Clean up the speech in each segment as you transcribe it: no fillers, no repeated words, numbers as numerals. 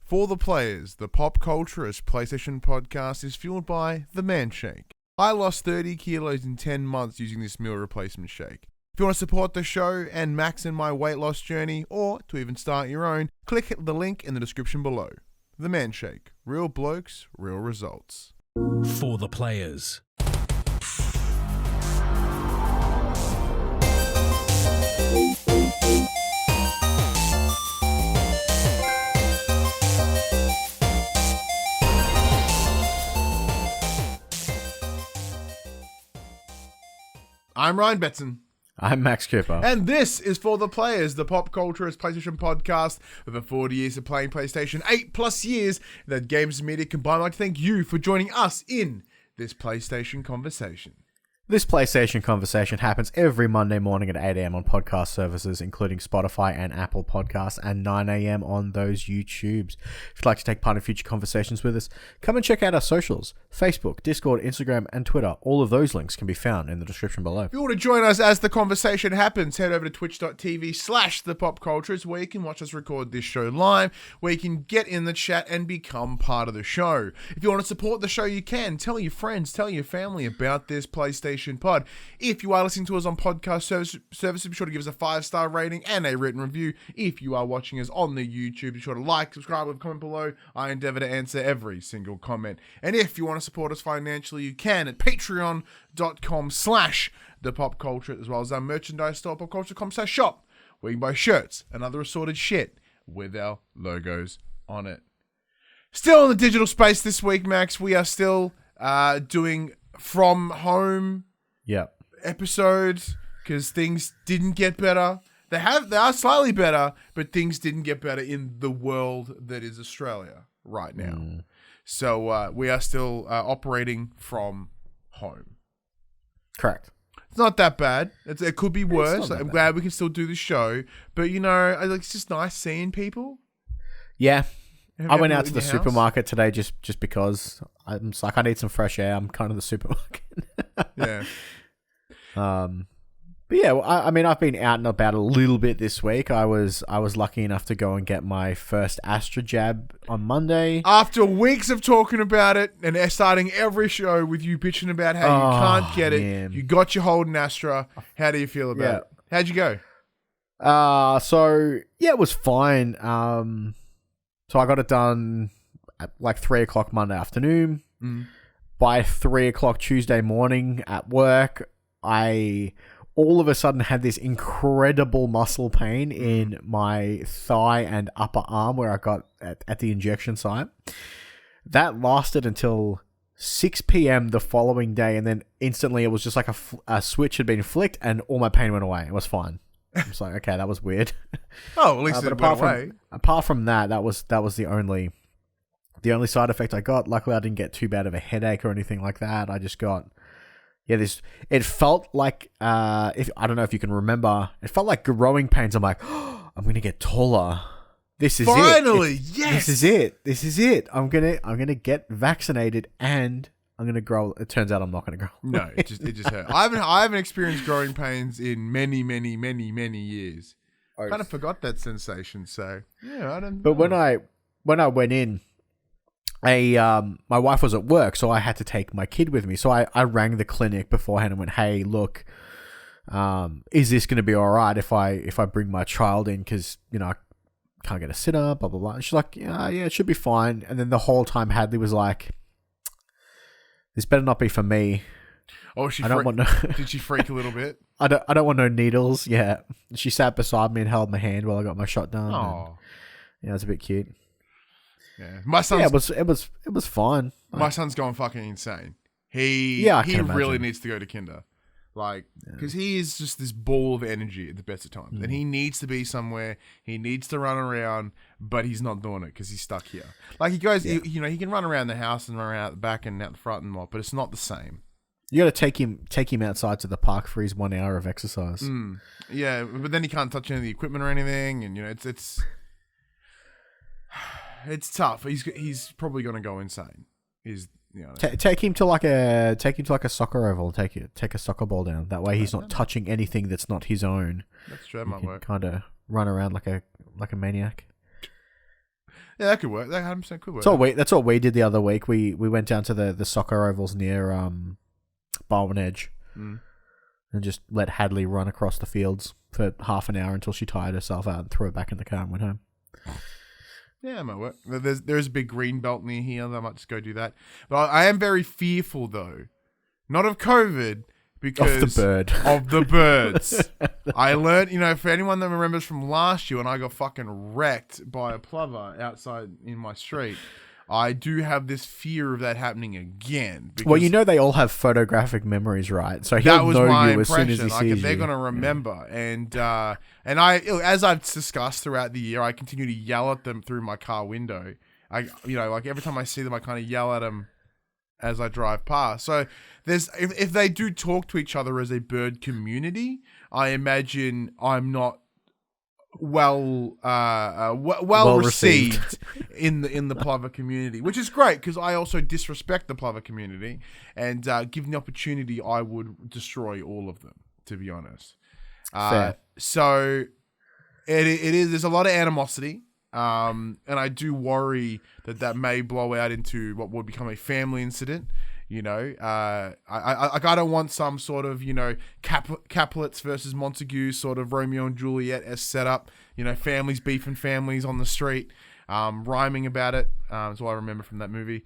For the Players, the pop culturist PlayStation podcast is fueled by the Man Shake. I lost 30 kilos in 10 months using this meal replacement shake. If you want to support the show and max in my weight loss journey, or to even start your own, click the link in the description below. The Man Shake. Real blokes, real results. For the Players. I'm Ryan Betson. I'm Max Cooper. And this is For the Players, the pop culturist PlayStation podcast. Over 40 years of playing PlayStation, 8+ years that games media combined. I'd like to thank you for joining us in this PlayStation conversation. This PlayStation conversation happens every Monday morning at 8 a.m. on podcast services, including Spotify and Apple Podcasts, and 9 a.m. on those YouTubes. If you'd like to take part in future conversations with us, come and check out our socials: Facebook, Discord, Instagram, and Twitter. All of those links can be found in the description below. If you want to join us as the conversation happens, head over to twitch.tv/thepopculturist, where you can watch us record this show live, where you can get in the chat and become part of the show. If you want to support the show, you can. Tell your friends, tell your family about this PlayStation pod. If you are listening to us on podcast services, be sure to give us a 5-star rating and a written review. If you are watching us on the YouTube, be sure to like, subscribe, and comment below. I endeavor to answer every single comment. And if you want to support us financially, you can at patreon.com/thepopculture, as well as our merchandise store, popculture.com/shop, where you can buy shirts and other assorted shit with our logos on it. Still in the digital space this week, Max. We are still doing from home episodes because things didn't get better. They are slightly better, but things didn't get better in the world that is Australia right now. So we are still operating from home. Correct. It's not that bad. It could be worse. I'm glad we can still do the show, but it's just nice seeing people. Yeah. I went out to the supermarket today just because I'm like, I need some fresh air. I'm kind of the supermarket. Yeah. But yeah, I mean, I've been out and about a little bit this week. I was lucky enough to go and get my first Astra jab on Monday. After weeks of talking about it and starting every show with you bitching about how you can't get it, man. You got your hold in Astra. How do you feel about it? How'd you go? So yeah, it was fine. So I got it done at like 3 o'clock Monday afternoon. By 3 o'clock Tuesday morning at work, I all of a sudden had this incredible muscle pain in my thigh and upper arm where I got at the injection site. That lasted until 6 p.m. the following day, and then instantly it was just like a switch had been flicked and all my pain went away. It was fine. I was like, okay, that was weird. Oh, at least it went away. Apart from that, that was the only side effect I got. Luckily, I didn't get too bad of a headache or anything like that. I just got it felt like I don't know if you can remember. It felt like growing pains. I'm like, oh, I'm gonna get taller. This is finally, yes. This is it. I'm gonna get vaccinated and I'm gonna grow. It turns out I'm not gonna grow. No, it just hurt. I haven't experienced growing pains in many years. I kind of forgot that sensation. So yeah, I don't. But when I went in, my wife was at work, so I had to take my kid with me. So I rang the clinic beforehand and went, hey, look, is this gonna be all right if I bring my child in, because I can't get a sitter, blah blah blah. And she's like, yeah, it should be fine. And then the whole time Hadley was like, this better not be for me. Oh, did she freak a little bit? I don't want no needles. Yeah, she sat beside me and held my hand while I got my shot done. Oh, yeah, it was a bit cute. Yeah, my son. Yeah, it was fine. My son's going fucking insane. He really needs to go to kinder, because he is just this ball of energy at the best of times, and he needs to be somewhere. He needs to run around, but he's not doing it because he's stuck here. Like he goes, he can run around the house and run around out the back and out the front and what, but it's not the same. You got to take him outside to the park for his 1 hour of exercise. Yeah, but then he can't touch any of the equipment or anything, and it's tough. He's probably going to go insane. Take him to like a soccer oval. Take a soccer ball down. That way he's not touching anything that's not his own. That's true. That might work. Kind of run around like a maniac. Yeah, that could work. That 100% could work. That's what we did the other week. We went down to the soccer ovals near Barwon Edge and just let Hadley run across the fields for half an hour until she tired herself out and threw her back in the car and went home. Yeah, it might work. There's a big green belt near here. I might just go do that. But I am very fearful, though. Not of COVID, because... Of the birds. I learned, for anyone that remembers from last year when I got fucking wrecked by a plover outside in my street, I do have this fear of that happening again. Well, they all have photographic memories, right? So that was my you as soon impression. as he sees They're you. going to remember. And I, as I've discussed throughout the year, I continue to yell at them through my car window. Every time I see them, I kind of yell at them as I drive past. So if they do talk to each other as a bird community, I imagine I'm not well received in the plover community, which is great because I also disrespect the plover community, and given the opportunity, I would destroy all of them, to be honest. So it is. There's a lot of animosity. And I do worry that may blow out into what would become a family incident. I don't want some sort of, Capulets versus Montague sort of Romeo and Juliet-esque setup. Families beefing families on the street, rhyming about it. That's all I remember from that movie.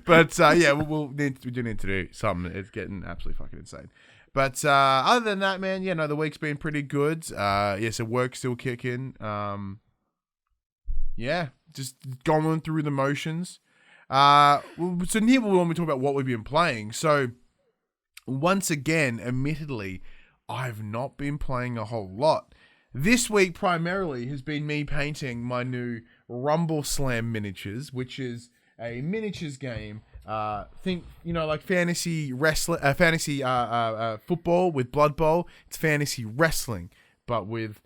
But yeah, we do need to do something. It's getting absolutely fucking insane. But other than that, man, the week's been pretty good. So work's still kicking. Just going through the motions. So here when we talk about what we've been playing. So once again, admittedly, I've not been playing a whole lot. This week primarily has been me painting my new Rumble Slam miniatures, which is a miniatures game. Think like fantasy wrestling, fantasy football with Blood Bowl. It's fantasy wrestling, but with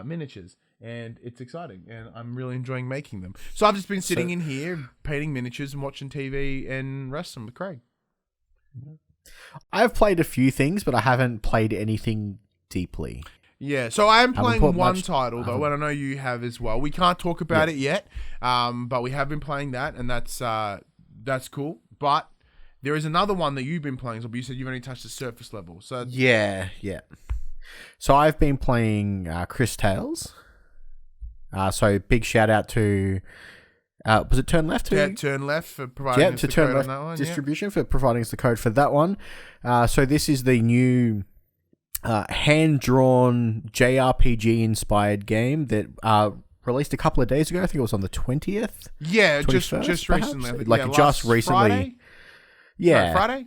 miniatures, and it's exciting, and I'm really enjoying making them. So I've just been sitting in here painting miniatures and watching TV and wrestling with Craig. I've played a few things, but I haven't played anything deeply. Yeah, so I am playing one title though, and I know you have as well. We can't talk about it yet, but we have been playing that, and that's cool. But there is another one that you've been playing, but you said you've only touched the surface level. So yeah. So I've been playing Cris Tales. So big shout out to was it Turn Left? Yeah, Turn Left for providing us the Turn code Left on that one. Distribution for providing us the code for that one. So this is the new hand-drawn JRPG inspired game that released a couple of days ago. I think it was on the 20th. Yeah, just perhaps? recently. I think, just recently. Friday? Yeah. Friday?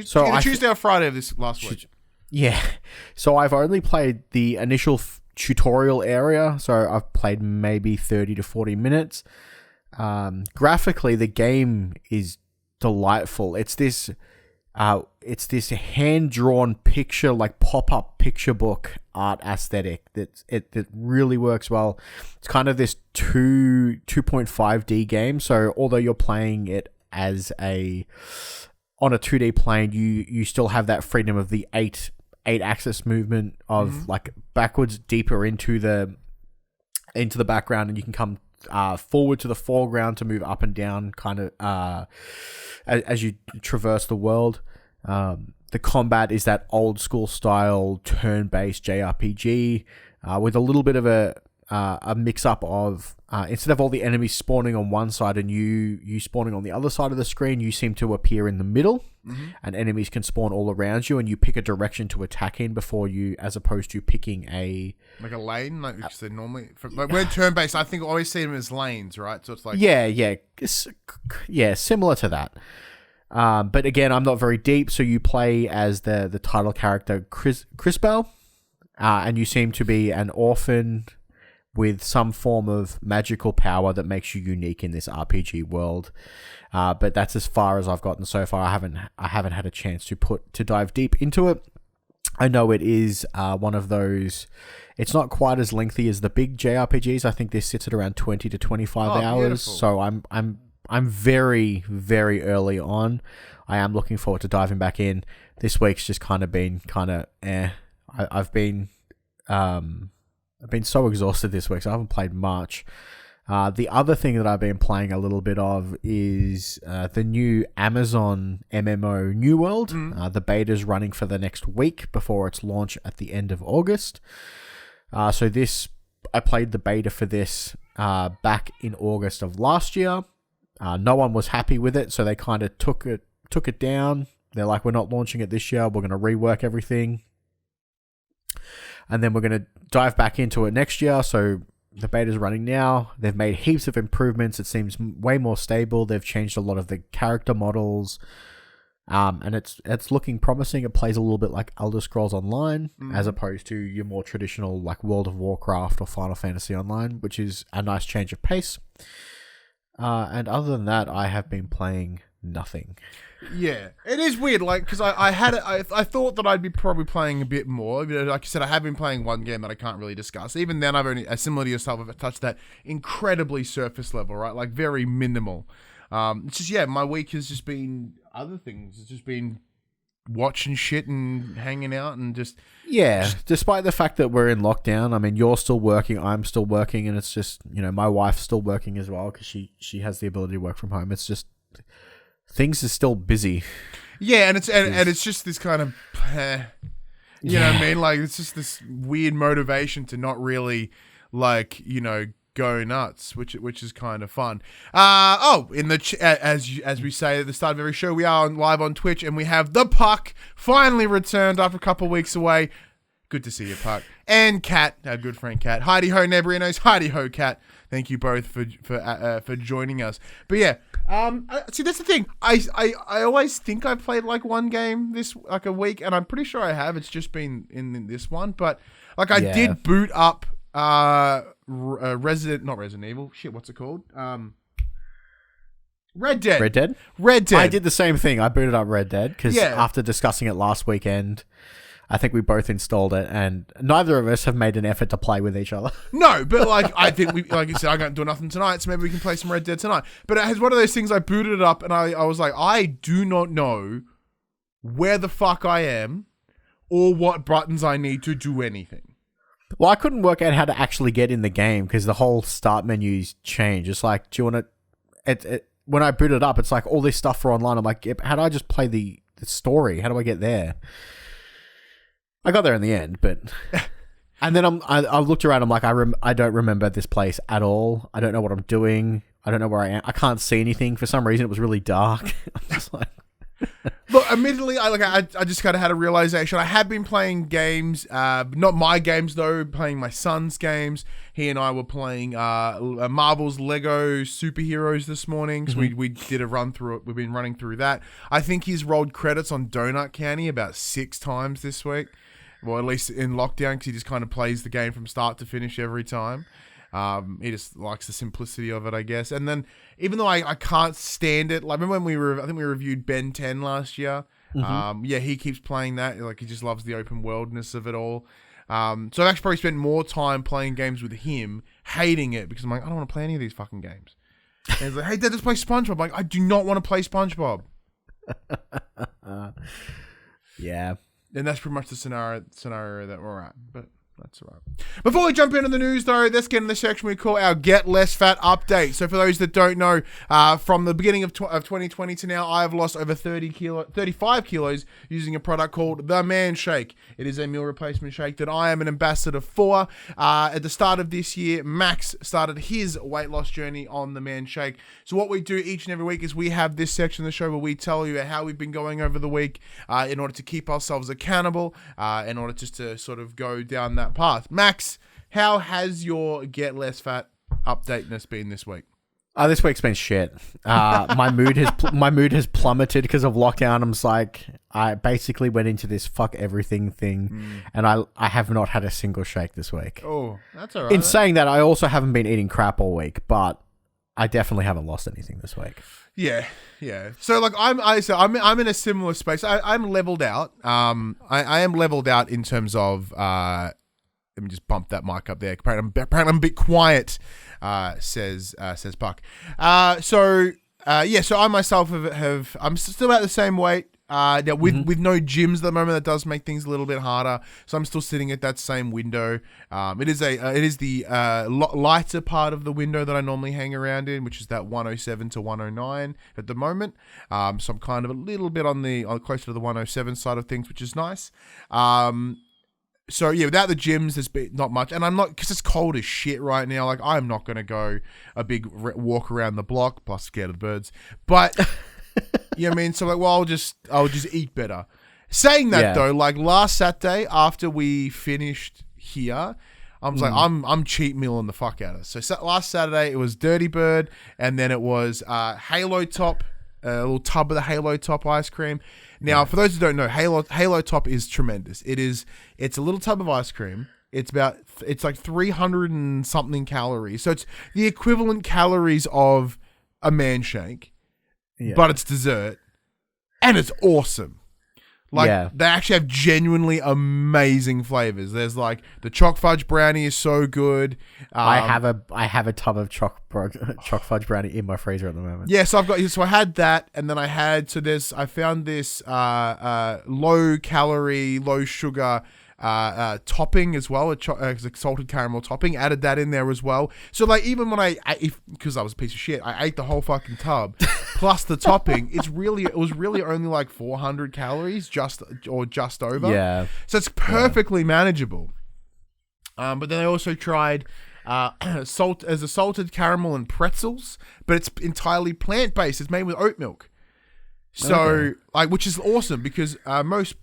So Tuesday or Friday of this last week. Yeah. So I've only played the initial tutorial area. So I've played maybe 30 to 40 minutes. Graphically, the game is delightful. It's this hand-drawn picture, like pop-up picture book art aesthetic that really works well. It's kind of this 2.5D game. So although you're playing it as on a 2D plane, you still have that freedom of the eight axis movement of like backwards deeper into the background, and you can come forward to the foreground to move up and down kind of as you traverse the world. The combat is that old school style turn-based JRPG with a little bit of a mix-up of instead of all the enemies spawning on one side and you spawning on the other side of the screen, you seem to appear in the middle, and enemies can spawn all around you, and you pick a direction to attack in before you, as opposed to picking a lane, like because they're normally we're turn-based. I think I always see them as lanes, right? So it's like yeah, similar to that. But again, I'm not very deep, so you play as the title character, Crisbell, and you seem to be an orphan with some form of magical power that makes you unique in this RPG world. But that's as far as I've gotten so far. I haven't had a chance to dive deep into it. I know it is one of those. It's not quite as lengthy as the big JRPGs. I think this sits at around 20 to 25 hours. Beautiful. So I'm very, very early on. I am looking forward to diving back in. This week's just kind of been eh. I've been I've been so exhausted this week, so I haven't played much. The other thing that I've been playing a little bit of is the new Amazon MMO New World. The beta's running for the next week before its launch at the end of August. I played the beta for this back in August of last year. No one was happy with it, so they kind of took it down. They're like, we're not launching it this year. We're going to rework everything. And then we're going to dive back into it next year. So the beta's running now. They've made heaps of improvements. It seems way more stable. They've changed a lot of the character models. And it's looking promising. It plays a little bit like Elder Scrolls Online, as opposed to your more traditional like World of Warcraft or Final Fantasy Online, which is a nice change of pace. And other than that, I have been playing nothing. Yeah, it is weird, like, because I thought that I'd be probably playing a bit more. You know, like I said, I have been playing one game that I can't really discuss. Even then, I've only, similar to yourself, I've touched that incredibly surface level, right? Like, very minimal. It's just, yeah, my week has just been other things. It's just been watching shit and hanging out and just... Yeah, despite the fact that we're in lockdown, I mean, you're still working, I'm still working, and it's just, you know, my wife's still working as well because she has the ability to work from home. It's just... Things are still busy. Yeah, and it's just this kind of, you know what I mean? Like, it's just this weird motivation to not really, like, you know, go nuts, which is kind of fun. As we say at the start of every show, we are live on Twitch, and we have the Puck finally returned after a couple of weeks away. Good to see you, Puck. And Kat, our good friend Kat. Heidi ho, Nebrianos. Heidi ho, Kat. Thank you both for joining us. But yeah, see, that's the thing. I always think I played like one game a week, and I'm pretty sure I have. It's just been in this one, but like I did boot up not Resident Evil. Shit, what's it called? Red Dead. Red Dead. I did the same thing. I booted up Red Dead because after discussing it last weekend, I think we both installed it, and neither of us have made an effort to play with each other. No, but like I think like you said, I'm going to do nothing tonight, so maybe we can play some Red Dead tonight. But it has one of those things. I booted it up, and I was like, I do not know where the fuck I am, or what buttons I need to do anything. Well, I couldn't work out how to actually get in the game because the whole start menu's changed. It's like, do you want to? When I booted it up, it's like all this stuff for online. I'm like, how do I just play the story? How do I get there? I got there in the end, but... And then I looked around, I'm like, I don't remember this place at all. I don't know what I'm doing. I don't know where I am. I can't see anything. For some reason, it was really dark. I'm just like... Look, admittedly, I just kind of had a realization. I have been playing games, not my games though, playing my son's games. He and I were playing Marvel's Lego Superheroes this morning, so we did a run through it. We've been running through that. I think he's rolled credits on Donut County about 6 times this week. Well, at least in lockdown, because he just kind of plays the game from start to finish every time. He just likes the simplicity of it, I guess. And then, even though I can't stand it, like remember when I think we reviewed Ben 10 last year. He keeps playing that. Like he just loves the open worldness of it all. So I've actually probably spent more time playing games with him, hating it because I'm like, I don't want to play any of these fucking games. And he's like, hey, Dad, let's play SpongeBob. I'm like, I do not want to play SpongeBob. Yeah. And that's pretty much the scenario that we're at. But that's all right. Before we jump into the news, though, let's get in the section we call our Get Less Fat update. So for those that don't know, from the beginning of 2020 to now, I have lost over 35 kilos using a product called The Man Shake. It is a meal replacement shake that I am an ambassador for. At the start of this year, Max started his weight loss journey on The Man Shake. So what we do each and every week is we have this section of the show where we tell you how we've been going over the week in order to keep ourselves accountable, in order just to sort of go down that path. Max, how has your Get Less Fat updateness been this week? This week's been shit. My mood has plummeted because of lockdown. I'm just like, I basically went into this fuck everything thing, and I have not had a single shake this week. Oh, that's all right. In saying that, I also haven't been eating crap all week, but I definitely haven't lost anything this week. Yeah. So like I'm in a similar space. I'm leveled out. I am leveled out in terms of let me just bump that mic up there. Apparently I'm a bit quiet, says Puck. So I myself I'm still at the same weight. Now with no gyms at the moment, that does make things a little bit harder. So I'm still sitting at that same window. It is the lighter part of the window that I normally hang around in, which is that 107 to 109 at the moment. So I'm kind of a little bit on closer to the 107 side of things, which is nice. So yeah, without the gyms, there's not much, and I'm not, because it's cold as shit right now. Like, I'm not gonna go a big walk around the block. Plus, scared of the birds. But you know what I mean. So like, well, I'll just eat better. Saying that though, like last Saturday after we finished here, I was like, I'm cheat mealing the fuck out of it. So last Saturday it was Dirty Bird, and then it was Halo Top, a little tub of the Halo Top ice cream. Now, for those who don't know, Halo Top is tremendous. It's a little tub of ice cream. It's like 300 and something calories. So it's the equivalent calories of a man shake, but it's dessert, and it's awesome. Like, they actually have genuinely amazing flavors. There's like the choc fudge brownie is so good. I have a tub of choc fudge brownie in my freezer at the moment. Yeah, so I had that, and then I found this low calorie, low sugar topping as well, a salted caramel topping. Added that in there as well. So like, even when because I was a piece of shit, I ate the whole fucking tub plus the topping. It was really only like 400 calories, just over. Yeah. So it's perfectly manageable. But then I also tried salted caramel and pretzels, but it's entirely plant based. It's made with oat milk. So like, which is awesome because most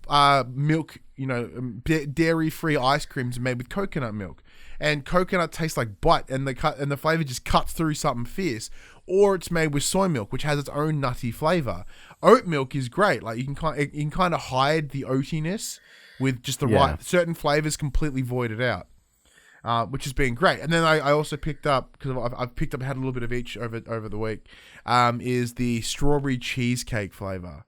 milk, dairy-free ice creams are made with coconut milk, and coconut tastes like butt, and the flavor just cuts through something fierce. Or it's made with soy milk, which has its own nutty flavor. Oat milk is great; like you can kind of hide the oatiness with just the right certain flavors, completely voided out, which has been great. And then I also picked up, because I've had a little bit of each over the week, is the strawberry cheesecake flavor.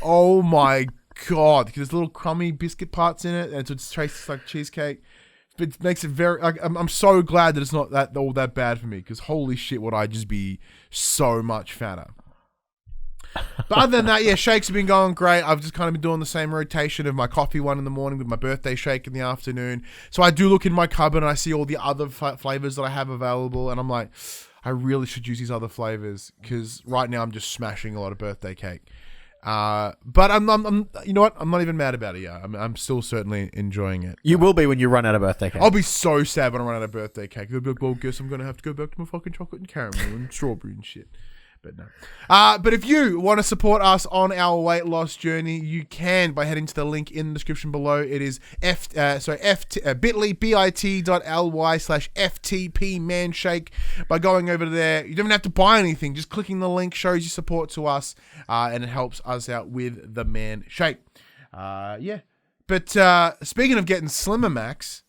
Oh my god, because there's little crummy biscuit parts in it, and so it tastes like cheesecake. It makes it very. Like, I'm so glad that it's not all that bad for me, because holy shit, would I just be so much fatter. But other than that, yeah, shakes have been going great. I've just kind of been doing the same rotation of my coffee one in the morning with my birthday shake in the afternoon. So I do look in my cupboard and I see all the other flavors that I have available, and I'm like, I really should use these other flavors, because right now I'm just smashing a lot of birthday cake. But I'm you know what? I'm not even mad about it. Yeah, I'm still certainly enjoying it. You will be when you run out of birthday cake. I'll be so sad when I run out of birthday cake. I'll be like, well, guess I'm gonna have to go back to my fucking chocolate and caramel and strawberry and shit. But no. But if you want to support us on our weight loss journey, you can by heading to the link in the description below. It is bit.ly/FTP manshake. By going over there, you don't even have to buy anything. Just clicking the link shows your support to us, and it helps us out with the man shake. Yeah. But speaking of getting slimmer, Max,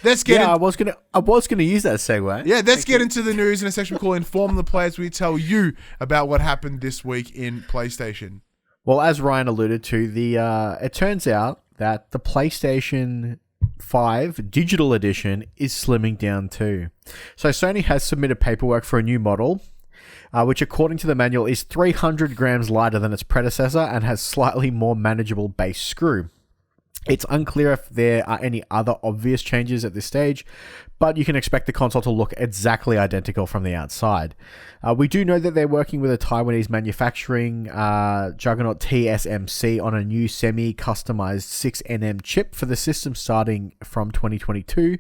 let's get. I was gonna use that segue. Yeah, let's get into the news in a section we call "Inform the Players." We tell you about what happened this week in PlayStation. Well, as Ryan alluded to, it turns out that the PlayStation 5 Digital Edition is slimming down too. So Sony has submitted paperwork for a new model, which according to the manual is 300 grams lighter than its predecessor and has slightly more manageable base screw. It's unclear if there are any other obvious changes at this stage, but you can expect the console to look exactly identical from the outside. We do know that they're working with a Taiwanese manufacturing juggernaut TSMC on a new semi-customized 6nm chip for the system starting from 2022,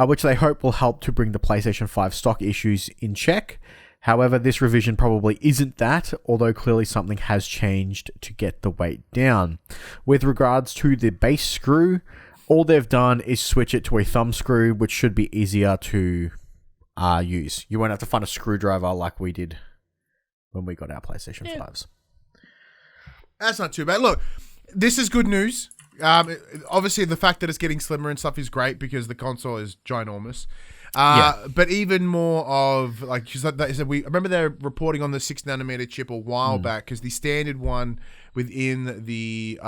which they hope will help to bring the PlayStation 5 stock issues in check. However, this revision probably isn't that, although clearly something has changed to get the weight down. With regards to the base screw, all they've done is switch it to a thumb screw, which should be easier to use. You won't have to find a screwdriver like we did when we got our PlayStation 5s. That's not too bad. Look, this is good news. Obviously, the fact that it's getting slimmer and stuff is great because the console is ginormous. But even more of, like, they said, I remember they're reporting on the 6nm chip a while back, because the standard one within the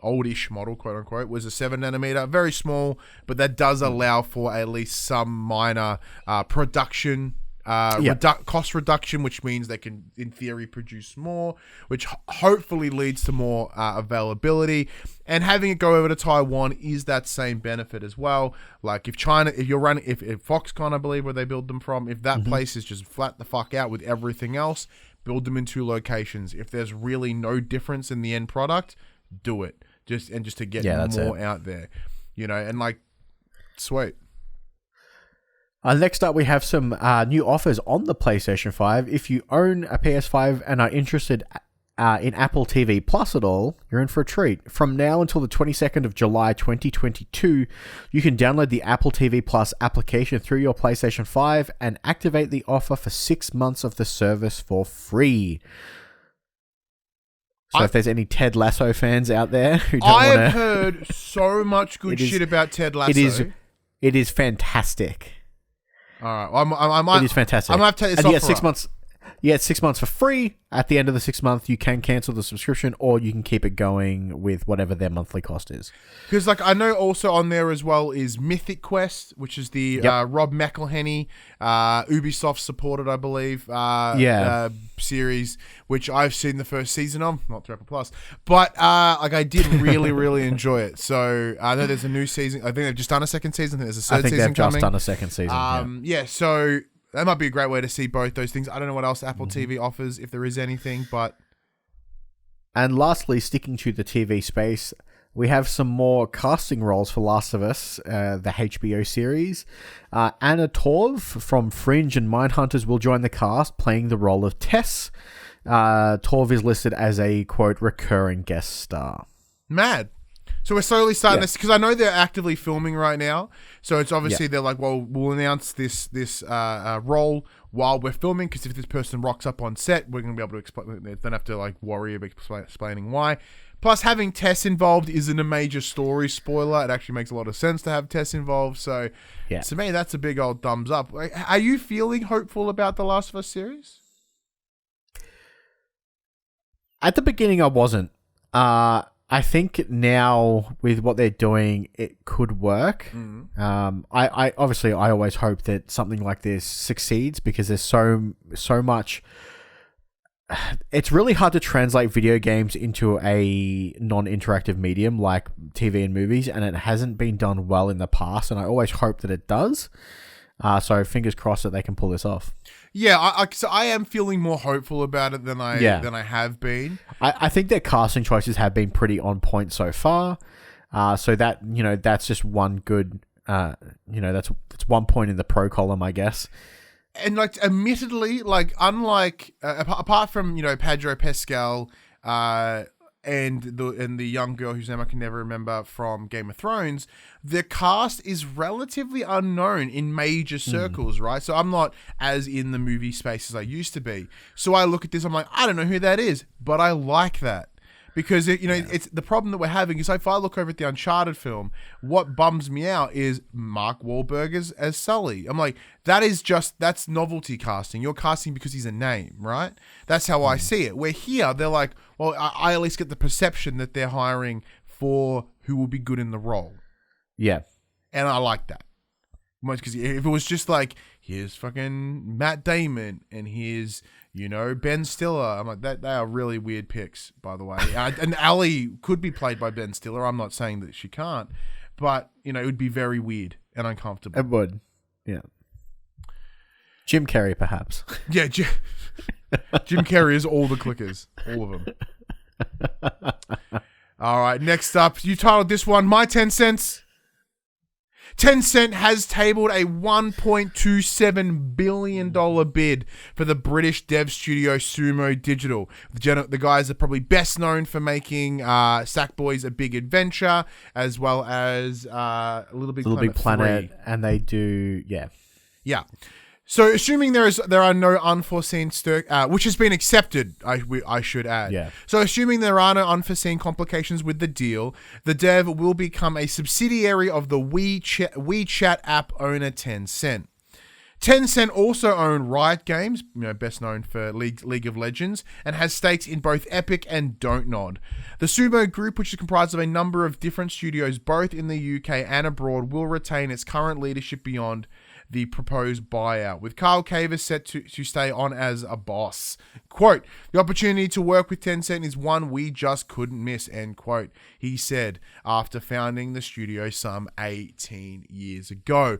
oldish model, quote unquote, was a 7nm, very small, but that does allow for at least some minor production Cost reduction, which means they can, in theory, produce more, which hopefully leads to more availability. And having it go over to Taiwan is that same benefit as well. Like if Foxconn, I believe, where they build them from, if that place is just flat the fuck out with everything else, build them in 2 locations. If there's really no difference in the end product, do it. Just to get more out there, and like, sweet. Next up, we have some new offers on the PlayStation 5. If you own a PS5 and are interested in Apple TV Plus at all, you're in for a treat. From now until the 22nd of July 2022, you can download the Apple TV Plus application through your PlayStation 5 and activate the offer for 6 months of the service for free. So if there's any Ted Lasso fans out there who don't want to... I've heard so much good shit about Ted Lasso. It is fantastic. All right, it is fantastic. I'm gonna have to take this off. You get 6 months. You get 6 months for free. At the end of the 6 month, you can cancel the subscription, or you can keep it going with whatever their monthly cost is. Because, like, I know also on there as well is Mythic Quest, which is the Rob McElhenney, Ubisoft supported, I believe, series, which I've seen the first season of, not through Apple Plus, but I did really, really enjoy it. So I know there's a new season. I think they've just done a second season. I think there's a third season coming. I think they've just done a second season. So that might be a great way to see both those things. I don't know what else Apple TV offers, if there is anything, but... And lastly, sticking to the TV space, we have some more casting roles for Last of Us, the HBO series. Anna Torv from Fringe and Mindhunters will join the cast, playing the role of Tess. Torv is listed as a, quote, recurring guest star. Mad. So we're slowly starting this, because I know they're actively filming right now. So it's obviously they're like, well, we'll announce this role while we're filming, because if this person rocks up on set, we're going to be able to explain. They don't have to like worry about explaining why. Plus, having Tess involved isn't a major story spoiler. It actually makes a lot of sense to have Tess involved. So to me, that's a big old thumbs up. Are you feeling hopeful about the Last of Us series? At the beginning, I wasn't. I think now with what they're doing, it could work. I obviously I always hope that something like this succeeds, because there's so much. It's really hard to translate video games into a non-interactive medium like TV and movies, and it hasn't been done well in the past. And I always hope that it does. So fingers crossed that they can pull this off. Yeah, so I am feeling more hopeful about it than I have been. I think their casting choices have been pretty on point so far. So that that's just one good. That's one point in the pro column, I guess. And like, admittedly, like unlike apart from Pedro Pascal, and the young girl whose name I can never remember from Game of Thrones, the cast is relatively unknown in major circles, right? So I'm not as in the movie space as I used to be. So I look at this, I'm like, I don't know who that is, but I like that. Because it's the problem that we're having is if I look over at the Uncharted film, what bums me out is Mark Wahlberg as Sully. I'm like, that's novelty casting. You're casting because he's a name, right? That's how I see it. Where here, they're like, well, I at least get the perception that they're hiring for who will be good in the role. Yeah. And I like that. Because if it was just like, here's fucking Matt Damon and here's, Ben Stiller. I'm like, they are really weird picks, by the way. And Ellie could be played by Ben Stiller. I'm not saying that she can't, but, it would be very weird and uncomfortable. It would. Yeah. Jim Carrey, perhaps. Yeah, Jim Carrey is all the clickers. All of them. All right, next up, you titled this one, My 10 Cents. Tencent has tabled a $1.27 billion bid for the British dev studio Sumo Digital. The guys are probably best known for making Sackboy's A Big Adventure, as well as Little Big Planet 3. And they do, Yeah. So, assuming there are no unforeseen which has been accepted, I should add. Yeah. So, assuming there are no unforeseen complications with the deal, the dev will become a subsidiary of the WeChat app owner Tencent. Tencent also own Riot Games, best known for League of Legends, and has stakes in both Epic and Dontnod. The Sumo Group, which is comprised of a number of different studios both in the UK and abroad, will retain its current leadership beyond the proposed buyout, with Carl Caver set to stay on as a boss. Quote, "The opportunity to work with Tencent is one we just couldn't miss," end quote, he said after founding the studio some 18 years ago.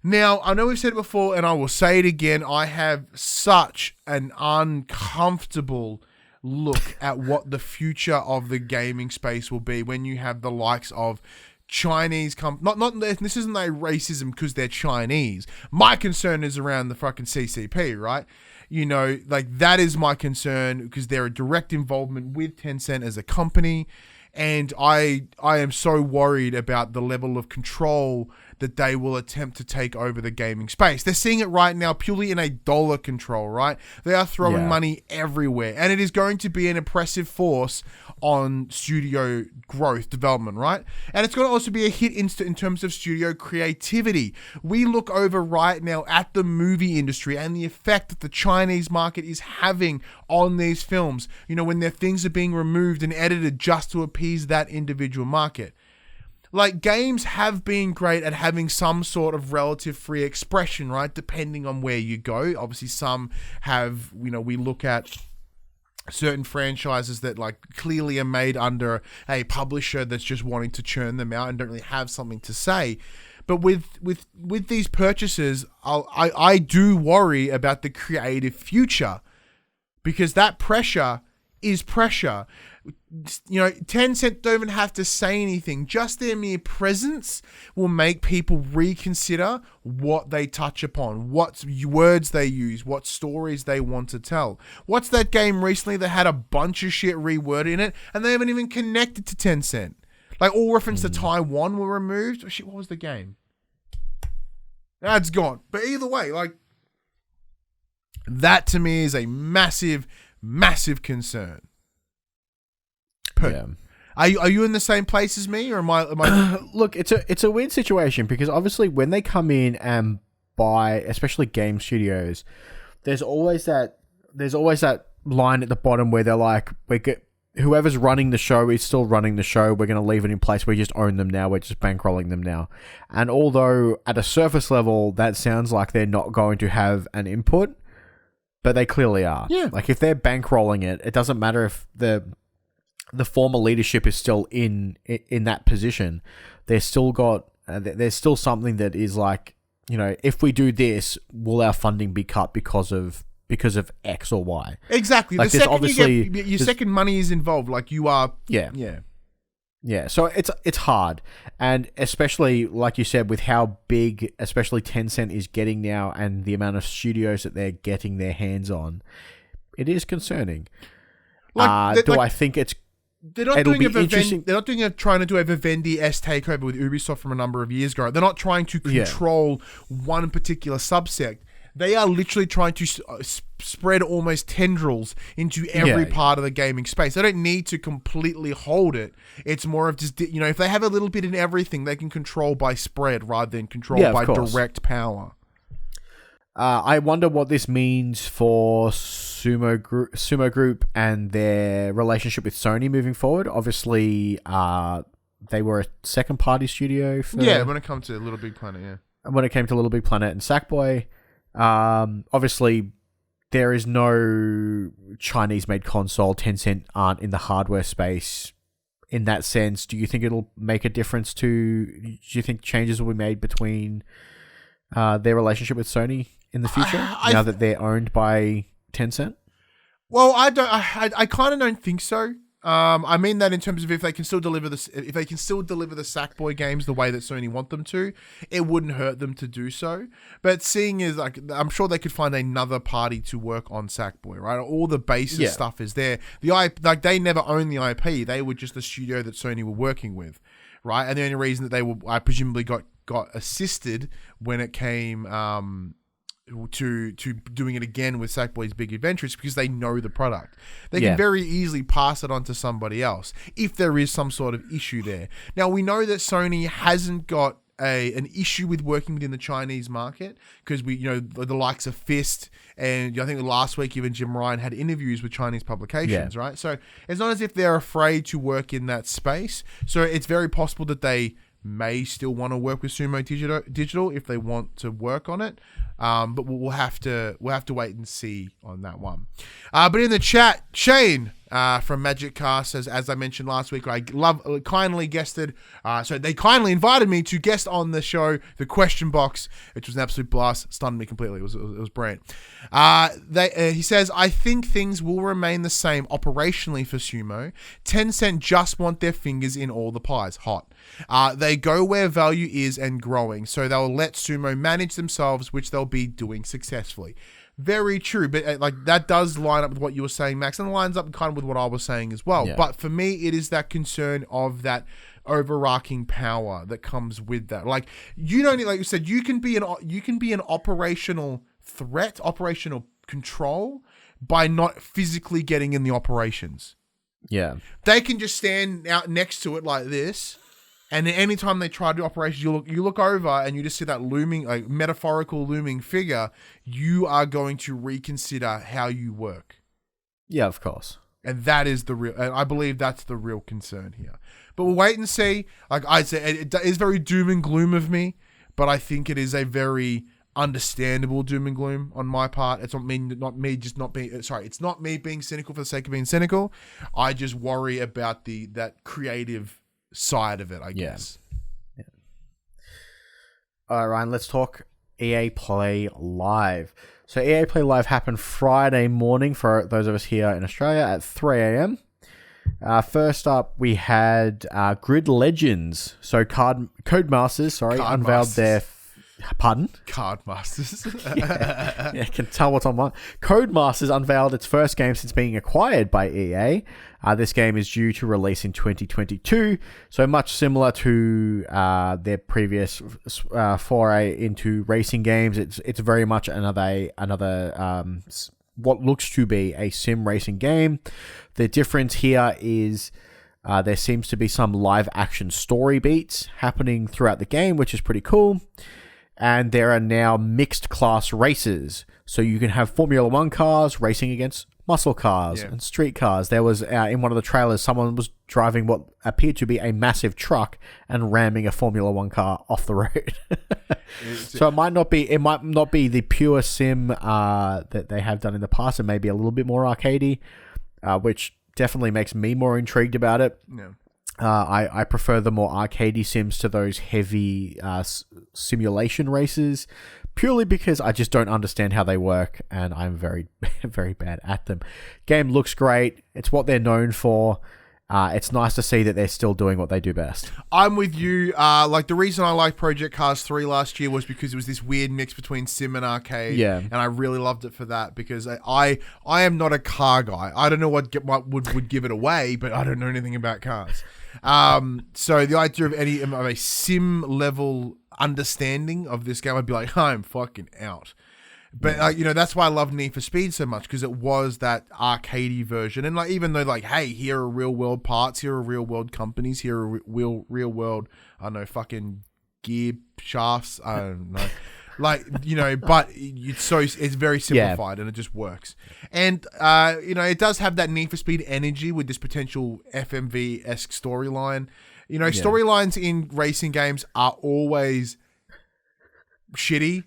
Now, I know we've said it before, and I will say it again, I have such an uncomfortable look at what the future of the gaming space will be when you have the likes of Chinese this isn't like racism because they're Chinese. My concern is around the fucking CCP, right? You know, like that is my concern because they're a direct involvement with Tencent as a company. And I am so worried about the level of control that they will attempt to take over the gaming space. They're seeing it right now purely in a dollar control, right? They are throwing money everywhere. And it is going to be an oppressive force on studio growth, development, right? And it's going to also be a hit in terms of studio creativity. We look over right now at the movie industry and the effect that the Chinese market is having on these films, you know, when their things are being removed and edited just to appease that individual market. Like, games have been great at having some sort of relative free expression, right? Depending on where you go. Obviously, some have, you know, we look at certain franchises that like clearly are made under a publisher that's just wanting to churn them out and don't really have something to say. But with these purchases, I do worry about the creative future because that pressure is pressure. You know, Tencent don't even have to say anything. Just their mere presence will make people reconsider what they touch upon, what words they use, what stories they want to tell. What's that game recently that had a bunch of shit reworded in it and they haven't even connected to Tencent? Like, all reference to Taiwan were removed. Oh, shit, what was the game? That's gone. But either way, like, that to me is a massive, massive concern. Yeah. Are you in the same place as me, or am I? Look, it's a weird situation because obviously when they come in and buy, especially game studios, there's always that line at the bottom where they're like, whoever's running the show is still running the show. We're going to leave it in place. We just own them now. We're just bankrolling them now. And although at a surface level that sounds like they're not going to have an input, but they clearly are. Yeah. Like if they're bankrolling it, it doesn't matter if the former leadership is still in that position. There's still something that is like, you know, if we do this, will our funding be cut because of X or Y? Exactly. Like the second your second money is involved, like you are. Yeah. So it's hard, and especially like you said, with how big, especially Tencent is getting now, and the amount of studios that they're getting their hands on, it is concerning. I think it's. They're not trying to do a Vivendi-esque takeover with Ubisoft from a number of years ago. They're not trying to control one particular subsect. They are literally trying to spread almost tendrils into every part of the gaming space. They don't need to completely hold it. It's more of just, you know, if they have a little bit in everything, they can control by spread rather than control by direct power. I wonder what this means for Sumo Group and their relationship with Sony moving forward. Obviously, they were a second-party studio for... Yeah, when it comes to Little Big Planet, yeah. When it came to Little Big Planet and Sackboy, obviously, there is no Chinese-made console. Tencent aren't in the hardware space. In that sense, do you think it'll make a difference to... Do you think changes will be made between their relationship with Sony in the future, now that they're owned by Tencent? Well, I kind of don't think so. I mean that in terms of if they can still deliver the Sackboy games the way that Sony want them to, it wouldn't hurt them to do so. But seeing is like, I'm sure they could find another party to work on Sackboy, right? All the basis stuff is there. Like they never owned the IP; they were just the studio that Sony were working with, right? And the only reason that they were, I presumably got assisted when it came to doing it again with Sackboy's Big Adventure is because they know the product. They can very easily pass it on to somebody else if there is some sort of issue there. Now, we know that Sony hasn't got an issue with working within the Chinese market because the likes of Fist, and I think last week even Jim Ryan had interviews with Chinese publications, right? So it's not as if they're afraid to work in that space. So it's very possible that they may still want to work with Sumo Digital if they want to work on it. But we'll have to wait and see on that one. But in the chat, Shane from Magic Cast says, as I mentioned last week, I kindly guested. So they kindly invited me to guest on the show, the Question Box, which was an absolute blast. Stunned me completely. It was brilliant. He says, I think things will remain the same operationally for Sumo. Tencent just want their fingers in all the pies. Hot. They go where value is and growing, so they'll let Sumo manage themselves, which they'll be doing successfully. Very true, but like that does line up with what you were saying, Max, and it lines up kind of with what I was saying as well. Yeah. But for me, it is that concern of that overarching power that comes with that. Like you don't need, like you said, you can be an operational threat, operational control by not physically getting in the operations. Yeah, they can just stand out next to it like this. And anytime they try to do operations, you look over and you just see that looming, like metaphorical looming figure. You are going to reconsider how you work. Yeah, of course. And that is the real. And I believe that's the real concern here. But we'll wait and see. Like I said, it is very doom and gloom of me, but I think it is a very understandable doom and gloom on my part. It's not me being cynical for the sake of being cynical. I just worry about that creative side of it, I guess. Yeah. All right, Ryan, let's talk EA Play Live. So EA Play Live happened Friday morning for those of us here in Australia at 3 a.m. First up, we had Grid Legends. So Codemasters, unveiled their... Pardon? Cardmasters. yeah, can tell what's on my... Codemasters unveiled its first game since being acquired by EA. This game is due to release in 2022, so much similar to their previous foray into racing games. It's very much another what looks to be a sim racing game. The difference here is there seems to be some live action story beats happening throughout the game, which is pretty cool. And there are now mixed class races. So you can have Formula 1 cars racing against muscle cars and street cars. There was, in one of the trailers, someone was driving what appeared to be a massive truck and ramming a Formula 1 car off the road. So it might not be the pure sim that they have done in the past. It may be a little bit more arcadey, which definitely makes me more intrigued about it. Yeah. I prefer the more arcadey sims to those heavy simulation races, purely because I just don't understand how they work, and I'm very, very bad at them. Game looks great. It's what they're known for. It's nice to see that they're still doing what they do best. I'm with you. Like the reason I liked Project Cars 3 last year was because it was this weird mix between sim and arcade. Yeah. And I really loved it for that because I am not a car guy. I don't know what would give it away, but I don't know anything about cars. So the idea of a sim level understanding of this game, I'd be like, I'm fucking out. But that's why I love Need for Speed so much, because it was that arcadey version. And like, even though like, hey, here are real world parts, here are real world companies, here are real world, I don't know, fucking gear shafts, I don't know. Like, but it's very simplified and it just works. And, it does have that Need for Speed energy with this potential FMV-esque storyline. Storylines in racing games are always shitty.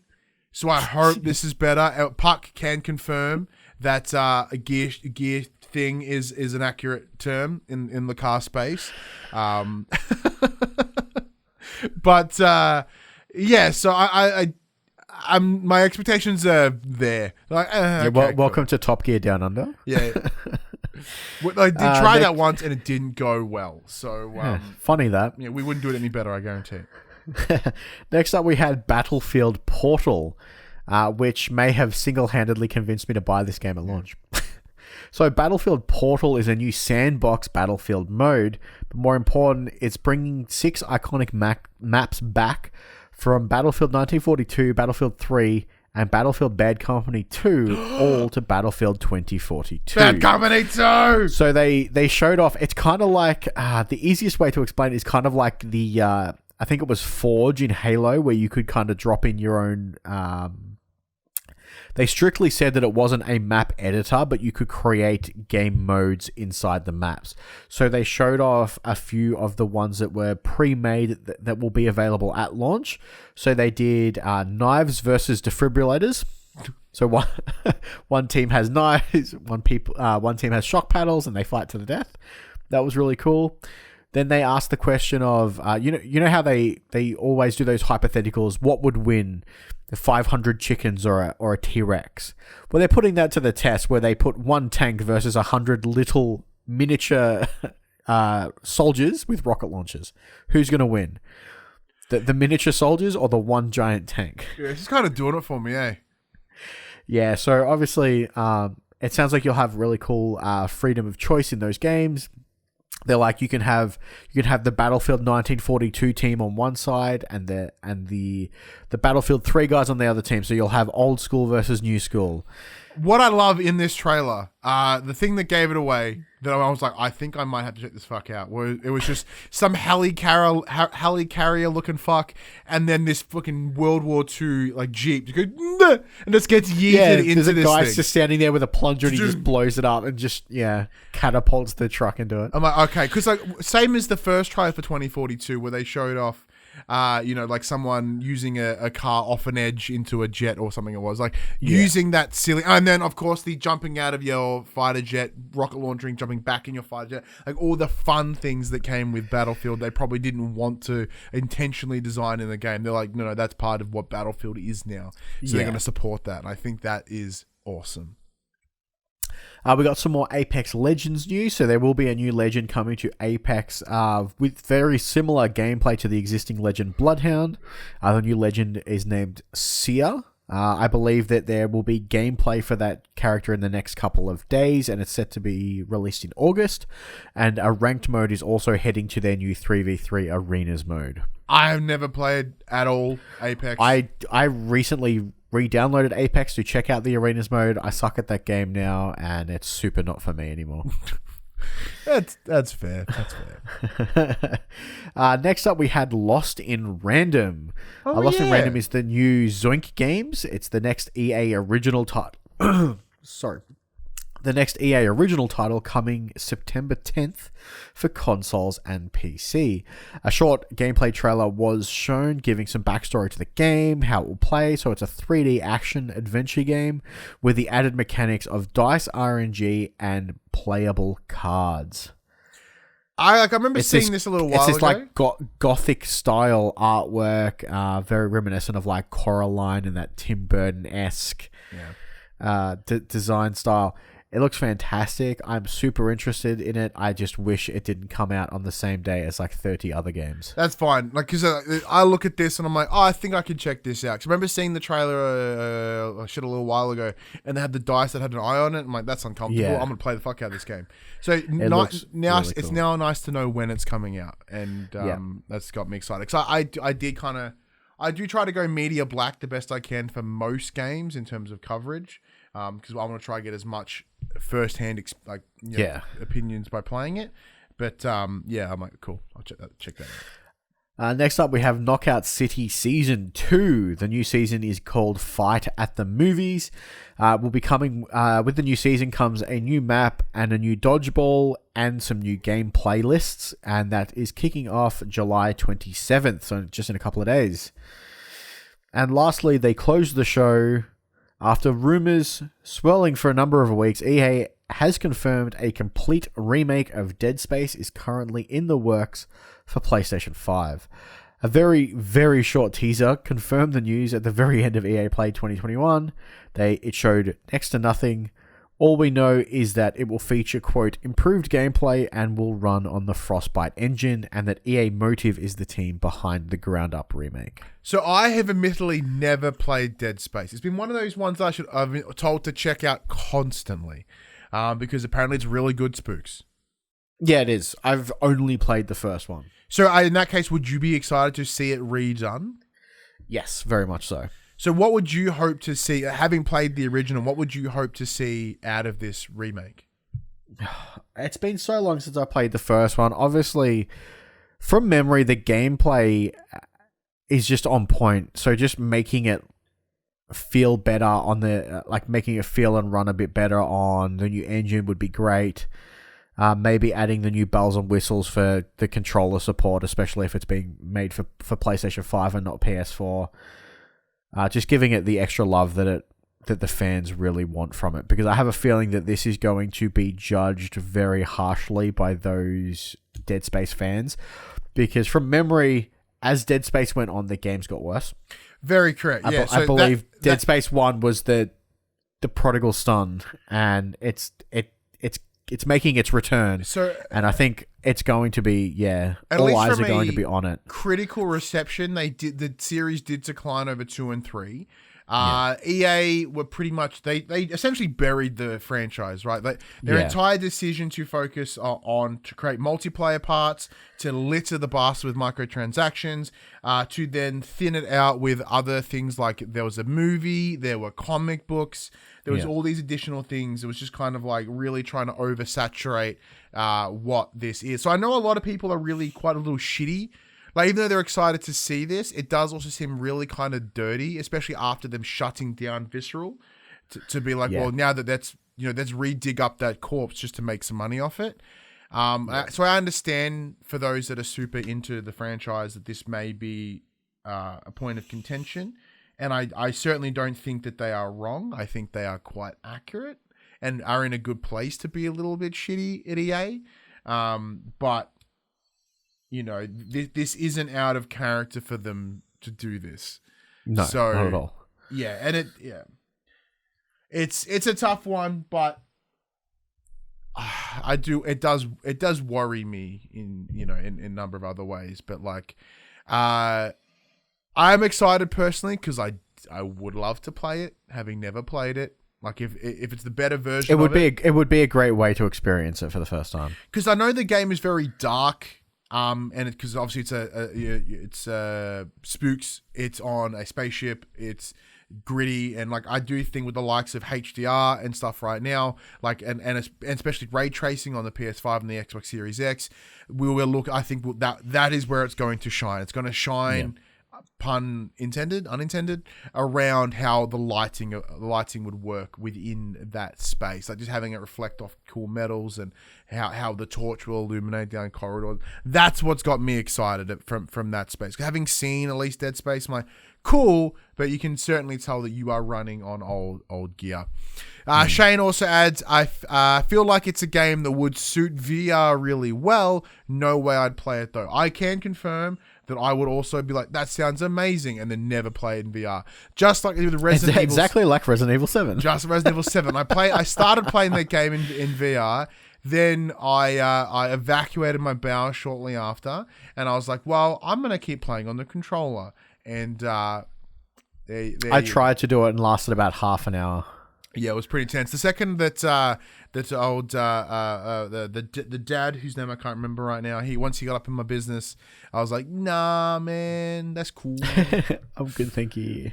So I hope this is better. Puck can confirm that a gear thing is an accurate term in the car space. But, so I'm my expectations are there. Like, okay, welcome to Top Gear Down Under. Yeah. I did try that once and it didn't go well. So funny that. Yeah, we wouldn't do it any better, I guarantee. Next up, we had Battlefield Portal, which may have single-handedly convinced me to buy this game at launch. So Battlefield Portal is a new sandbox Battlefield mode, but more important, it's bringing 6 iconic maps back from Battlefield 1942, Battlefield 3, and Battlefield Bad Company 2, all to Battlefield 2042. Bad Company 2! So they showed off, it's kind of like, the easiest way to explain it is kind of like the, I think it was Forge in Halo, where you could kind of drop in your own They strictly said that it wasn't a map editor, but you could create game modes inside the maps. So they showed off a few of the ones that were pre-made that will be available at launch. So they did knives versus defibrillators. So one team has knives, one team has shock paddles, and they fight to the death. That was really cool. Then they asked the question of, you know how they always do those hypotheticals. What would win, the 500 chickens or a T-Rex? Well, they're putting that to the test, where they put one tank versus 100 little miniature soldiers with rocket launchers. Who's going to win? The miniature soldiers or the one giant tank? Yeah, he's kind of doing it for me, eh? Yeah, so obviously it sounds like you'll have really cool freedom of choice in those games. They're like, you can have the Battlefield 1942 team on one side and the Battlefield 3 guys on the other team. So you'll have old school versus new school. What I love in this trailer, the thing that gave it away, that I was like, I think I might have to check this fuck out. It was just some heli-carrier looking fuck, and then this fucking World War II like Jeep just goes, "Nah," and just gets yeeted into there's a this guy thing. just standing there with a plunger and he just blows it up and just catapults the truck into it. I'm like, okay, because like same as the first trailer for 2042 where they showed off. Like someone using a car off an edge into a jet or something. It was like using that silly, and then of course the jumping out of your fighter jet, rocket launching, jumping back in your fighter jet, like all the fun things that came with Battlefield. They probably didn't want to intentionally design in the game. They're like, no, that's part of what Battlefield is now. So they're going to support that, and I think that is awesome. We got some more Apex Legends news, so there will be a new Legend coming to Apex with very similar gameplay to the existing Legend Bloodhound. The new Legend is named Seer. I believe that there will be gameplay for that character in the next couple of days, and it's set to be released in August. And a ranked mode is also heading to their new 3v3 arenas mode. I have never played at all Apex. I recently re-downloaded Apex to check out the arenas mode. I suck at that game now, and it's super not for me anymore. That's fair. That's fair. Next up, we had Lost in Random. Lost in Random is the new Zoink games. It's the next EA original title. Sorry. The next EA original title coming September 10th for consoles and PC. A short gameplay trailer was shown, giving some backstory to the game, how it will play. So it's a 3D action adventure game with the added mechanics of dice RNG and playable cards. I remember seeing this a little while ago. It's this like gothic style artwork, very reminiscent of like Coraline and that Tim Burton-esque design style. It looks fantastic. I'm super interested in it. I just wish it didn't come out on the same day as like 30 other games. That's fine. Like, because I look at this and I'm like, oh, I think I can check this out. 'Cause I remember seeing the trailer a little while ago, and they had the dice that had an eye on it. I'm like, that's uncomfortable. Yeah. I'm gonna play the fuck out of this game. So now really it's cool. now nice to know when it's coming out, and that's got me excited. So I do try to go media black the best I can for most games in terms of coverage, because I want to try to get as much first-hand opinions by playing it. But I'm like, cool, I'll check that out. Next up, we have Knockout City Season 2. The new season is called Fight at the Movies. Will be coming with the new season comes a new map and a new dodgeball and some new game playlists, and that is kicking off July 27th, so just in a couple of days. And lastly, they closed the show after rumors swirling for a number of weeks. EA has confirmed a complete remake of Dead Space is currently in the works for PlayStation 5. A very, very short teaser confirmed the news at the very end of EA Play 2021. It showed next to nothing. All we know is that it will feature, quote, improved gameplay and will run on the Frostbite engine, and that EA Motive is the team behind the ground-up remake. So I have admittedly never played Dead Space. It's been one of those ones I've been told to check out constantly, because apparently it's really good, Spooks. Yeah, it is. I've only played the first one. So in that case, would you be excited to see it redone? Yes, very much so. So what would you hope to see, having played the original, what would you hope to see out of this remake? It's been so long since I played the first one. Obviously, from memory, the gameplay is just on point. So just making it feel better on the like making it feel and run a bit better on the new engine would be great. Maybe adding the new bells and whistles for the controller support, especially if it's being made for PlayStation 5 and not PS4. Just giving it the extra love that the fans really want from it, because I have a feeling that this is going to be judged very harshly by those Dead Space fans, because from memory, as Dead Space went on, the games got worse. Very correct. Yeah, I believe Dead Space 1 was the prodigal son, and it's making its return. So, and I think it's going to be all eyes are going to be on it. Critical reception. The series did decline over 2 and 3. EA were pretty much they essentially buried the franchise, right? Their entire decision to focus on to create multiplayer parts, to litter the basket with microtransactions, to then thin it out with other things, like there was a movie, there were comic books, there was all these additional things. It was just kind of like really trying to oversaturate what this is. So I know a lot of people are really quite a little shitty. Like, even though they're excited to see this, it does also seem really kind of dirty, especially after them shutting down Visceral, to be like, well, now let's re-dig up that corpse just to make some money off it. So I understand for those that are super into the franchise that this may be a point of contention, and I certainly don't think that they are wrong. I think they are quite accurate and are in a good place to be a little bit shitty at EA, but this isn't out of character for them to do this. No, not at all. Yeah, and it's a tough one, but it does worry me in a number of other ways. But like, I'm excited personally because I would love to play it, having never played it. Like if it's the better version, it would be a great way to experience it for the first time. Because I know the game is very dark. And because obviously it's spooks, it's on a spaceship, it's gritty, and like I do think with the likes of HDR and stuff right now, like and especially ray tracing on the PS5 and the Xbox Series X, we will look. I think that is where it's going to shine. It's going to shine. Pun intended, unintended, around how the lighting would work within that space, like just having it reflect off cool metals and how the torch will illuminate down corridors. That's what's got me excited from that space. Having seen at least Dead Space, I'm like, cool, but you can certainly tell that you are running on old gear. Shane also adds, I feel like it's a game that would suit VR really well. No way I'd play it though. I can confirm that I would also be like, that sounds amazing, and then never play it in VR. Just like with Resident Evil. Exactly like Resident Evil 7. Just Resident Evil 7. I started playing that game in VR. Then I evacuated my bowels shortly after, and I was like, well, I'm going to keep playing on the controller. And I tried to do it and lasted about half an hour. Yeah, it was pretty tense. The second that old the dad, whose name I can't remember right now, once he got up in my business, I was like, nah, man, that's cool. I'm good, thank you.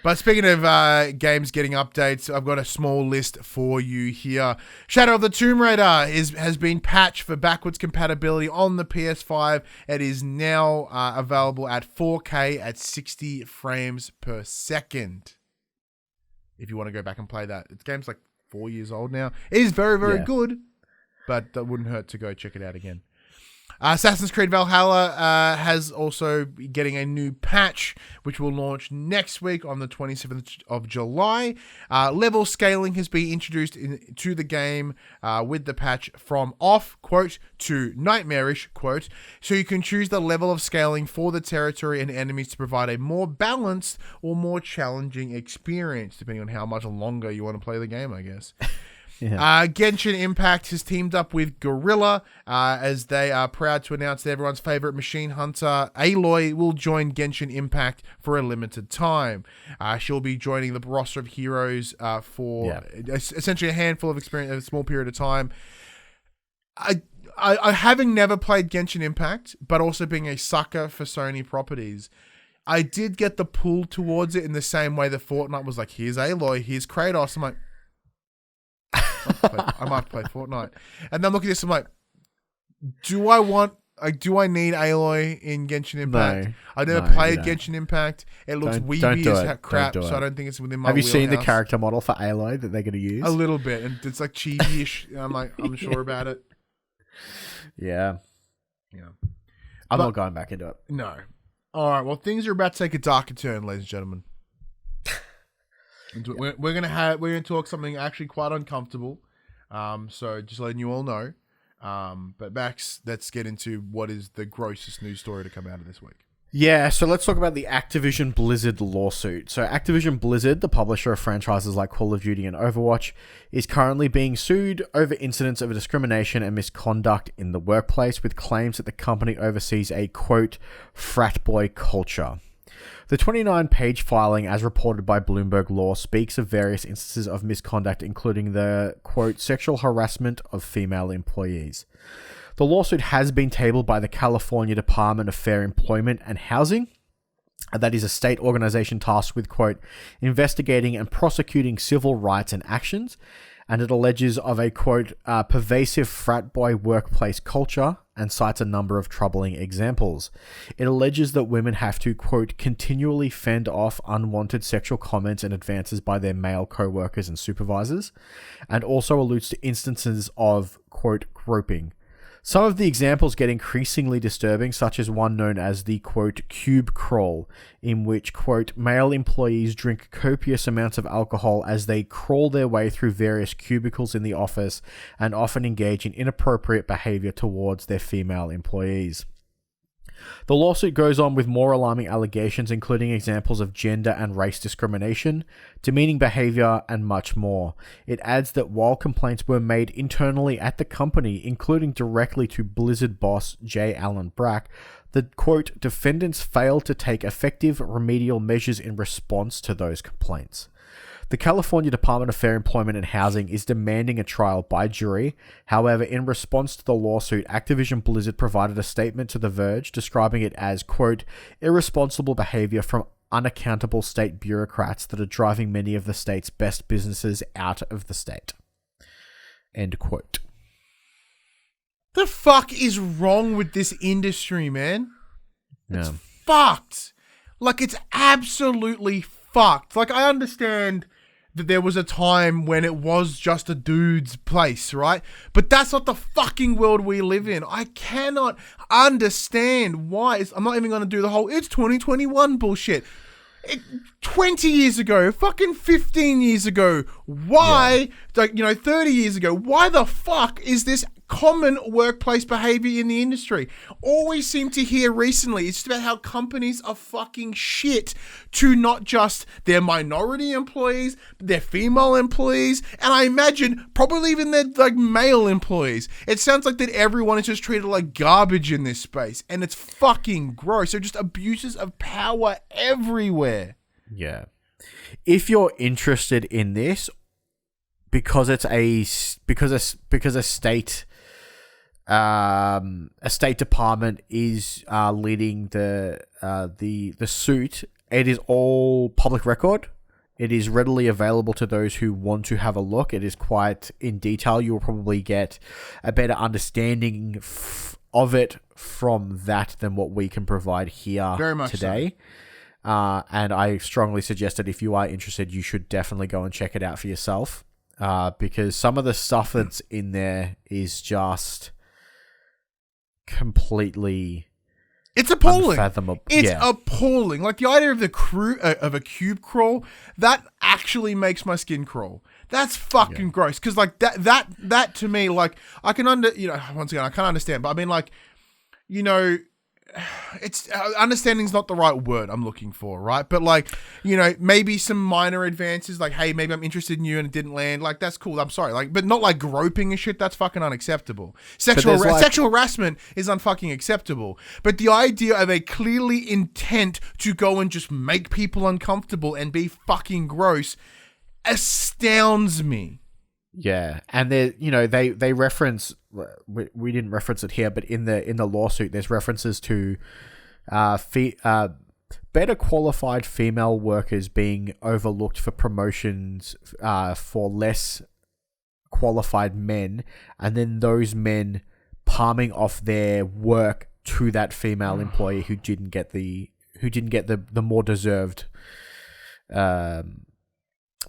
But speaking of games getting updates, I've got a small list for you here. Shadow of the Tomb Raider has been patched for backwards compatibility on the PS5. It is now available at 4K at 60 frames per second. If you want to go back and play that. The game's like 4 years old now. It is very, very good, but that wouldn't hurt to go check it out again. Assassin's Creed Valhalla has also getting a new patch, which will launch next week on the 27th of July. Level scaling has been introduced to the game with the patch from off, quote, to nightmarish, quote. So you can choose the level of scaling for the territory and enemies to provide a more balanced or more challenging experience, depending on how much longer you want to play the game, I guess. Genshin Impact has teamed up with Guerrilla as they are proud to announce that everyone's favorite machine hunter, Aloy, will join Genshin Impact for a limited time. She'll be joining the roster of heroes for essentially a handful of experience, a small period of time. I having never played Genshin Impact, but also being a sucker for Sony properties, I did get the pull towards it in the same way that Fortnite was like, here's Aloy, here's Kratos. I'm like, I might play Fortnite. And then I'm looking at this, I'm like, do I want Like, do I need Aloy in Genshin Impact? No. I've never No, played you don't. Genshin Impact. It looks Don't weeby do as it. heck crap, Don't do so it. I don't think it's within my Have you seen the wheelhouse. character model for Aloy that they're going to use? A little bit, and it's like cheesy-ish. I'm like, I'm sure about it. Yeah. Yeah. I'm But- not going back into it. No. All right. Well, things are about to take a darker turn, ladies and gentlemen. We're gonna talk something actually quite uncomfortable. So just letting you all know. But Max, let's get into what is the grossest news story to come out of this week. Yeah, so let's talk about the Activision Blizzard lawsuit. So Activision Blizzard, the publisher of franchises like Call of Duty and Overwatch, is currently being sued over incidents of discrimination and misconduct in the workplace, with claims that the company oversees a, quote, frat-boy culture. The 29-page filing, as reported by Bloomberg Law, speaks of various instances of misconduct, including the, quote, sexual harassment of female employees. The lawsuit has been tabled by the California Department of Fair Employment and Housing. That is a state organization tasked with, quote, investigating and prosecuting civil rights and actions. And it alleges of a, quote, pervasive frat boy workplace culture and cites a number of troubling examples. It alleges that women have to, quote, continually fend off unwanted sexual comments and advances by their male co-workers and supervisors, and also alludes to instances of, quote, groping. Some of the examples get increasingly disturbing, such as one known as the, quote, cube crawl, in which, quote, male employees drink copious amounts of alcohol as they crawl their way through various cubicles in the office and often engage in inappropriate behavior towards their female employees. The lawsuit goes on with more alarming allegations, including examples of gender and race discrimination, demeaning behavior, and much more. It adds that while complaints were made internally at the company, including directly to Blizzard boss J. Allen Brack, the, quote, defendants failed to take effective remedial measures in response to those complaints. The California Department of Fair Employment and Housing is demanding a trial by jury. However, in response to the lawsuit, Activision Blizzard provided a statement to The Verge describing it as, quote, irresponsible behavior from unaccountable state bureaucrats that are driving many of the state's best businesses out of the state. End quote. The fuck is wrong with this industry, man? It's Yeah. fucked. Like, it's absolutely fucked. Like, I understand that there was a time when it was just a dude's place, right? But that's not the fucking world we live in. I cannot understand why. I'm not even going to do the whole, it's 2021 bullshit. 20 years ago, fucking 15 years ago, why, 30 years ago, why the fuck is this common workplace behavior in the industry? All we seem to hear recently is just about how companies are fucking shit to not just their minority employees, but their female employees, and I imagine probably even their male employees. It sounds like that everyone is just treated like garbage in this space, and it's fucking gross. They're just abuses of power everywhere. Yeah. If you're interested in this, because it's a state department is leading the suit, it is all public record. It is readily available to those who want to have a look. It is quite in detail. You will probably get a better understanding of it from that than what we can provide here Very much today. And I strongly suggest that if you are interested, you should definitely go and check it out for yourself. Because some of the stuff that's in there is just completely, it's appalling. unfathomable. It's Yeah. appalling. Like, the idea of the crew of a cube crawl, that actually makes my skin crawl. That's fucking gross. Because like that to me, like, I can once again, I can't understand, but I mean, like, it's understanding is not the right word I'm looking for, right? But like, maybe some minor advances, like, hey, maybe I'm interested in you and it didn't land. Like, that's cool. I'm sorry. Like, but not like groping and shit. That's fucking unacceptable. Sexual harassment is unfucking acceptable. But the idea of a clearly intent to go and just make people uncomfortable and be fucking gross astounds me. Yeah, and they reference, we didn't reference it here, but in the lawsuit, there's references to better qualified female workers being overlooked for promotions for less qualified men, and then those men palming off their work to that female employee who didn't get the more deserved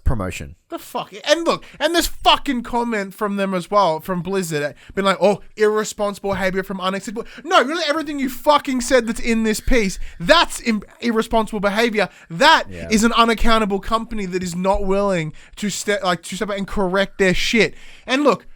promotion. The fuck? And look, and this fucking comment from them as well, from Blizzard, been like, oh, irresponsible behavior from unacceptable. No, really, everything you fucking said that's in this piece, that's irresponsible behavior. That is an unaccountable company that is not willing to step out and correct their shit. And look,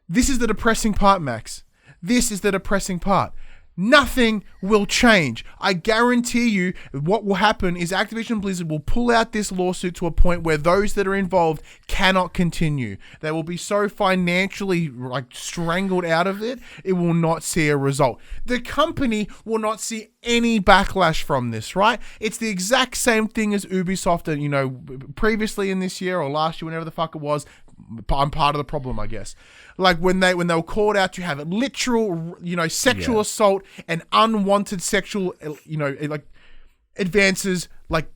this is the depressing part, Max. This is the depressing part. Nothing will change. I guarantee you what will happen is Activision Blizzard will pull out this lawsuit to a point where those that are involved cannot continue. They will be so financially strangled out of it, it will not see a result. The company will not see any backlash from this, right? It's the exact same thing as Ubisoft, previously in this year or last year, whenever the fuck it was. I'm part of the problem, I guess. Like when they were called out to have literal, sexual assault and unwanted sexual, advances. Like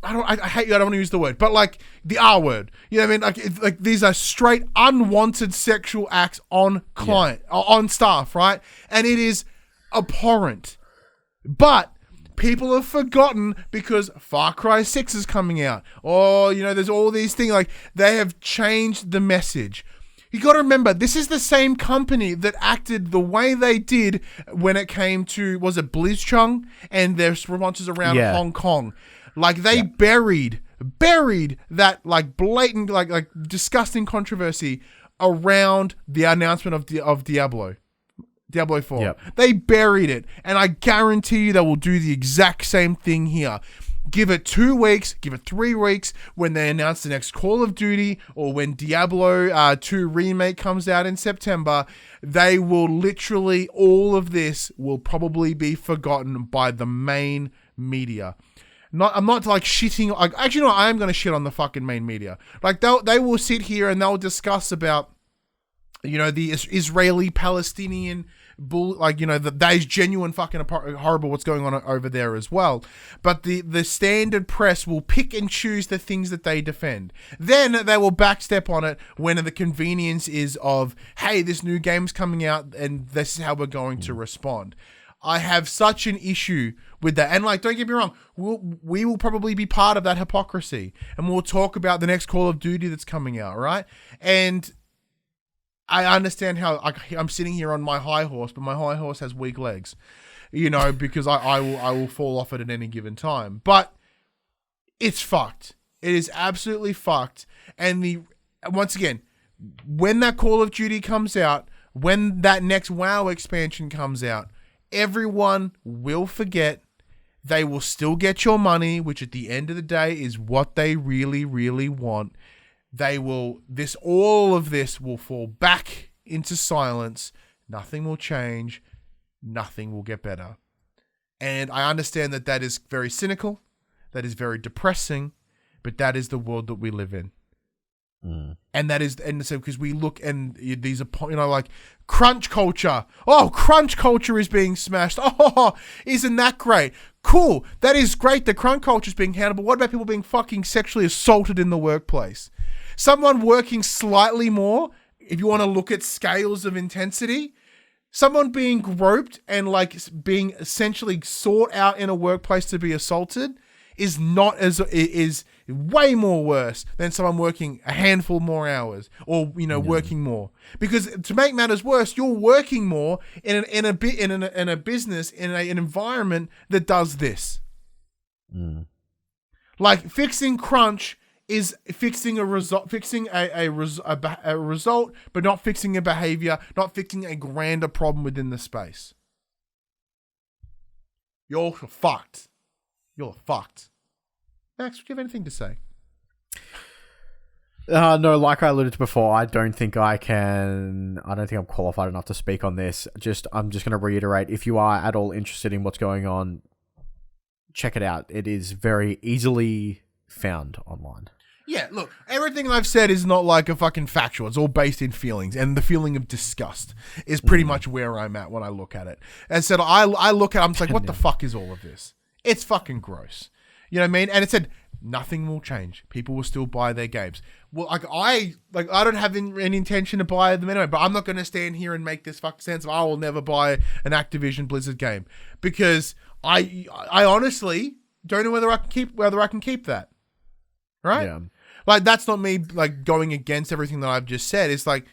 I hate you. I don't want to use the word, but like the R word. You know what I mean? Like these are straight unwanted sexual acts on on staff, right? And it is abhorrent. But people have forgotten because Far Cry 6 is coming out. Or, there's all these things. Like, they have changed the message. You got to remember, this is the same company that acted the way they did when it came to, was it BlizzCon? And their responses around Hong Kong. Like, they buried that, blatant, disgusting controversy around the announcement of Diablo 4. Yep. They buried it. And I guarantee you they will do the exact same thing here. Give it 2 weeks, give it 3 weeks when they announce the next Call of Duty or when Diablo 2 Remake comes out in September. They will literally, all of this will probably be forgotten by the main media. I'm not shitting. Actually, no, I am going to shit on the fucking main media. They will sit here and they'll discuss about, the Israeli-Palestinian that is genuine fucking horrible what's going on over there as well. But the standard press will pick and choose the things that they defend. Then they will backstep on it when the convenience is of, hey, this new game's coming out and this is how we're going to respond. I have such an issue with that. And don't get me wrong, we will probably be part of that hypocrisy. And we'll talk about the next Call of Duty that's coming out, right? And I understand how I'm sitting here on my high horse, but my high horse has weak legs, because I will fall off it at any given time. But it's fucked. It is absolutely fucked. And once again, when that Call of Duty comes out, when that next WoW expansion comes out, everyone will forget. They will still get your money, which at the end of the day is what they really, really want. All of this will fall back into silence. Nothing will change. Nothing will get better. And I understand that is very cynical. That is very depressing. But that is the world that we live in. And that is, and so because we look and these are, crunch culture. Oh, crunch culture is being smashed. Oh, isn't that great? Cool. That is great. The crunch culture is being handled. But what about people being fucking sexually assaulted in the workplace? Someone working slightly more, if you want to look at scales of intensity, someone being groped and being essentially sought out in a workplace to be assaulted is way more worse than someone working a handful more hours or working more. Because to make matters worse, you're working more in a business in an environment that does this. Fixing crunch is fixing a result, a result, but not fixing a behavior, not fixing a grander problem within the space. You're fucked. You're fucked. Max, do you have anything to say? No, like I alluded to before, I don't think I'm qualified enough to speak on this. I'm just going to reiterate, if you are at all interested in what's going on, check it out. It is very easily found online. Yeah, look, everything I've said is not a fucking factual. It's all based in feelings, and the feeling of disgust is pretty much where I'm at when I look at it. As I said, I look at it, I'm just like, what the fuck is all of this? It's fucking gross. You know what I mean? And it said, nothing will change. People will still buy their games. Well, I don't have any intention to buy them anyway, but I'm not going to stand here and make this fucking sense of I will never buy an Activision Blizzard game because I honestly don't know whether I can keep that. Right? Yeah. Like, that's not me like going against everything that I've just said. It's like,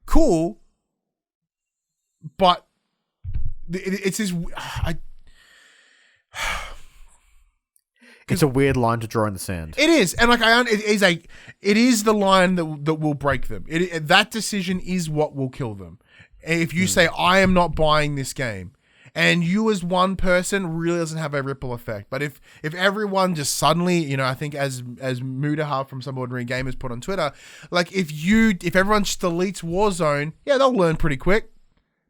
cool, but it's this. It's a weird line to draw in the sand. It is, and like it is the line that will break them. That decision is what will kill them. If you say I am not buying this game, and you as one person really doesn't have a ripple effect. But if everyone just suddenly, I think as Mudaha from Some Ordinary Gamers put on Twitter, like if everyone just deletes Warzone, yeah, they'll learn pretty quick,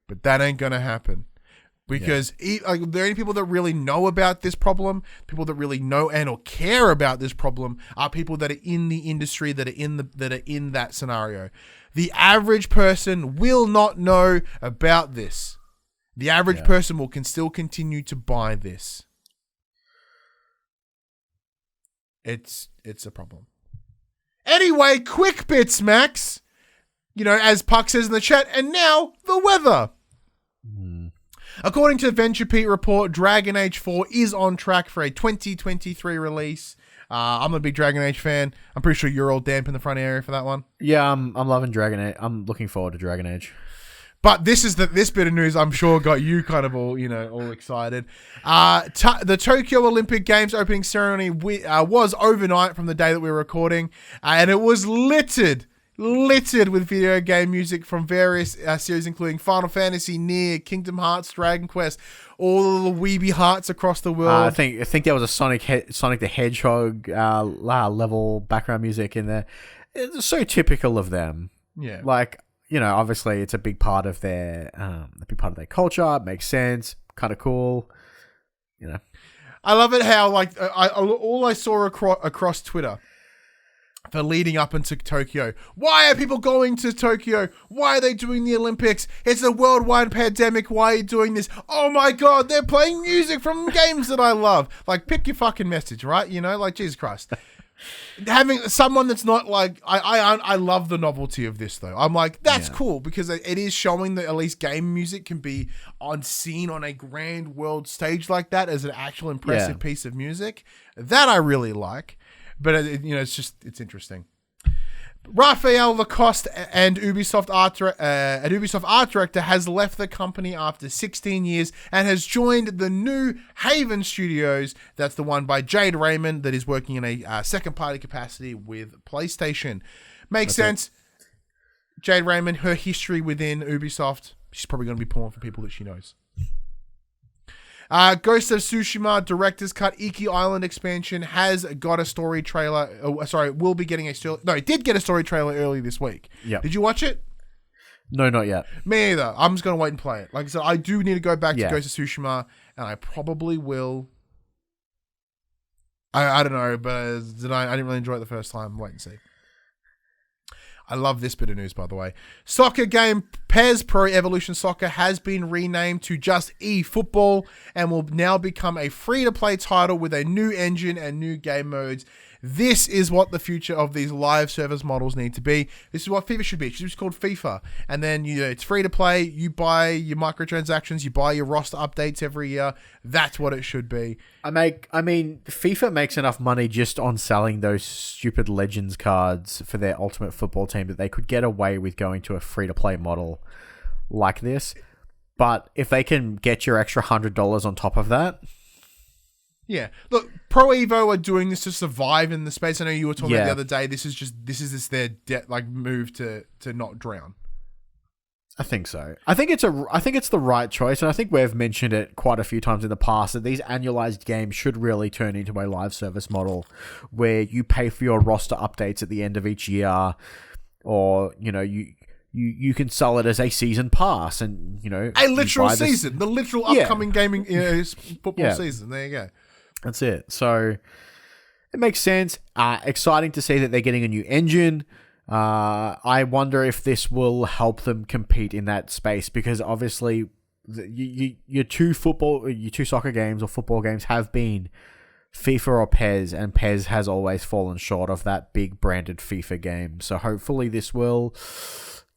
but that ain't gonna happen. Because the only people that really know about this problem, people that really know and or care about this problem, are people that are in the industry, that are in that scenario. The average person will not know about this. The average person can still continue to buy this. It's a problem. Anyway, QUICKBITS, Max. As Puck says in the chat, and now the weather. According to the VenturePete report, Dragon Age 4 is on track for a 2023 release. I'm a big Dragon Age fan. I'm pretty sure you're all damp in the front area for that one. Yeah, I'm loving Dragon Age. I'm looking forward to Dragon Age. But this bit of news I'm sure got you kind of all excited. The Tokyo Olympic Games opening ceremony was overnight from the day that we were recording, and it was littered with video game music from various series, including Final Fantasy, Nier, Kingdom Hearts, Dragon Quest, all the weeby hearts across the world. I think there was a Sonic the Hedgehog level background music in there. It's so typical of them. Yeah, like obviously it's a big part of their culture. It makes sense. Kind of cool. I love it how all I saw across Twitter for leading up into Tokyo. Why are people going to Tokyo? Why are they doing the Olympics? It's a worldwide pandemic. Why are you doing this? Oh my God, they're playing music from games that I love. Like, pick your fucking message, right? Like, Jesus Christ. Having someone that's not like, I love the novelty of this though. I'm like, that's cool because it is showing that at least game music can be seen on a grand world stage like that as an actual impressive piece of music. That I really like. But it's interesting. Raphael Lacoste and Ubisoft art director has left the company after 16 years and has joined the new Haven Studios. That's the one by Jade Raymond that is working in a second party capacity with PlayStation. Makes sense. Jade Raymond, her history within Ubisoft, she's probably going to be pulling for people that she knows. Ghost of Tsushima Director's Cut Iki Island expansion has got a story trailer. Will be getting it did get a story trailer early this week. Yeah. Did you watch it? No, not yet. Me either. I'm just going to wait and play it. Like I said, I do need to go back to Ghost of Tsushima, and I probably will. I don't know, but I didn't really enjoy it the first time. Wait and see. I love this bit of news, by the way. Soccer game PES Pro Evolution Soccer has been renamed to just eFootball and will now become a free-to-play title with a new engine and new game modes. This is what the future of these live service models need to be. This is what FIFA should be. It should be called FIFA. And then it's free to play. You buy your microtransactions. You buy your roster updates every year. That's what it should be. I mean, FIFA makes enough money just on selling those stupid Legends cards for their Ultimate Football team that they could get away with going to a free-to-play model like this. But if they can get your extra $100 on top of that... Yeah. Look, Pro Evo are doing this to survive in the space. I know you were talking about the other day. This is their move to not drown. I think so. I think it's the right choice, and I think we've mentioned it quite a few times in the past that these annualized games should really turn into a live service model where you pay for your roster updates at the end of each year, or you can sell it as a season pass, and a literal season, the literal upcoming gaming football season. There you go. That's it. So it makes sense. Exciting to see that they're getting a new engine. I wonder if this will help them compete in that space because obviously your two soccer games or football games have been FIFA or PES, and PES has always fallen short of that big branded FIFA game. So hopefully this will,